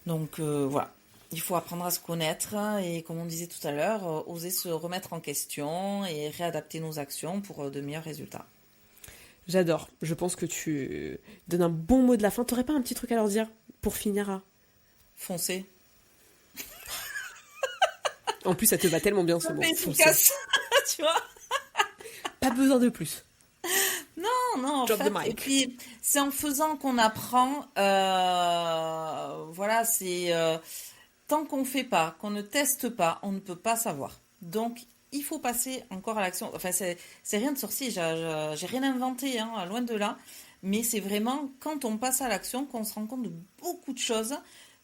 Donc voilà. Il faut apprendre à se connaître et, comme on disait tout à l'heure, oser se remettre en question et réadapter nos actions pour de meilleurs résultats. J'adore. Je pense que tu donnes un bon mot de la fin. T'aurais pas un petit truc à leur dire pour finir Foncez. En plus, ça te va tellement bien ce mot. C'est Foncez. efficace, tu vois? Pas besoin de plus. Non, non, en Drop the fait, et mic. puis c'est en faisant qu'on apprend. Voilà, c'est tant qu'on fait pas, qu'on ne teste pas, on ne peut pas savoir. Donc, il faut passer encore à l'action. Enfin, c'est rien de sorcier. J'ai rien inventé, hein, loin de là. Mais c'est vraiment quand on passe à l'action qu'on se rend compte de beaucoup de choses,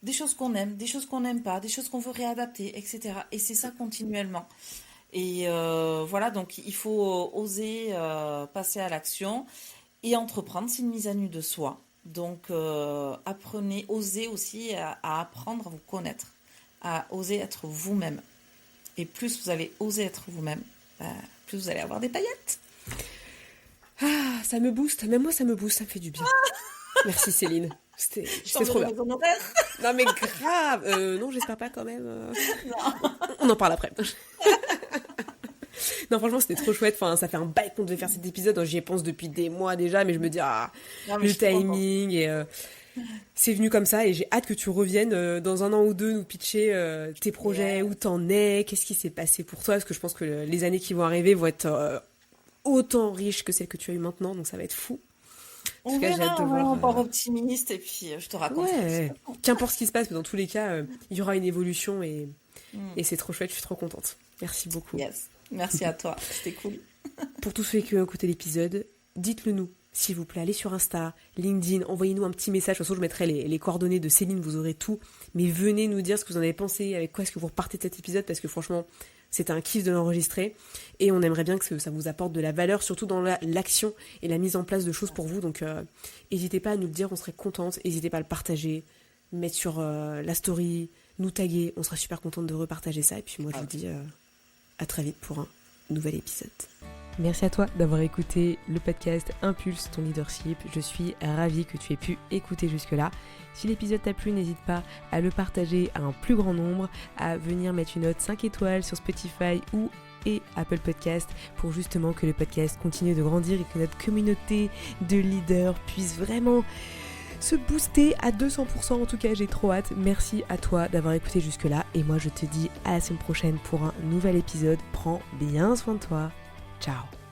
des choses qu'on aime, des choses qu'on n'aime pas, des choses qu'on veut réadapter, etc. Et c'est ça continuellement. Et voilà, donc il faut oser passer à l'action et entreprendre, c'est une mise à nu de soi. Donc apprenez, osez aussi à apprendre à vous connaître, à oser être vous-même. Et plus vous allez oser être vous-même, plus vous allez avoir des paillettes. Ah, ça me booste. Même moi, ça me booste. Ça me fait du bien. Merci Céline. Je C'était trop t'enverrai bien. mes honoraires. Non mais grave. Non, j'espère pas quand même. Non. On en parle après. Non, franchement, c'était trop chouette. Enfin, ça fait un bail qu'on devait faire cet épisode. J'y pense depuis des mois déjà, mais je me dis, ah, Non, mais le je suis trop contente. timing. Et c'est venu comme ça. Et j'ai hâte que tu reviennes dans un an ou deux nous pitcher tes projets, Yeah. où t'en es, qu'est-ce qui s'est passé pour toi. Parce que je pense que les années qui vont arriver vont être autant riches que celles que tu as eues maintenant. Donc ça va être fou. En tout On cas, j'ai hâte verra, de on verra, voir. on part optimiste et puis je te raconterai tout Ouais, ça. qu'importe ce qui se passe, mais dans tous les cas, il y aura une évolution Mm. et c'est trop chouette. Je suis trop contente. Merci beaucoup. Yes. Merci à toi, c'était cool. Pour tous ceux qui ont écouté l'épisode, dites-le nous, s'il vous plaît. Allez sur Insta, LinkedIn, envoyez-nous un petit message. De toute façon, je mettrai les coordonnées de Céline, vous aurez tout. Mais venez nous dire ce que vous en avez pensé, avec quoi est-ce que vous repartez de cet épisode, parce que franchement, c'était un kiff de l'enregistrer et on aimerait bien que ça vous apporte de la valeur, surtout dans l'action et la mise en place de choses pour vous. Donc n'hésitez pas à nous le dire, on serait contente. N'hésitez pas à le partager, mettre sur la story, nous taguer, on sera super contente de repartager ça. Et puis moi je vous dis à très vite pour un nouvel épisode. Merci à toi d'avoir écouté le podcast Impulse ton leadership. Je suis ravie que tu aies pu écouter jusque-là. Si l'épisode t'a plu, n'hésite pas à le partager à un plus grand nombre, à venir mettre une note 5 étoiles sur Spotify et Apple Podcast pour justement que le podcast continue de grandir et que notre communauté de leaders puisse vraiment se booster à 200%. En tout cas, j'ai trop hâte. Merci à toi d'avoir écouté jusque-là et moi je te dis à la semaine prochaine pour un nouvel épisode. Prends bien soin de toi. Ciao.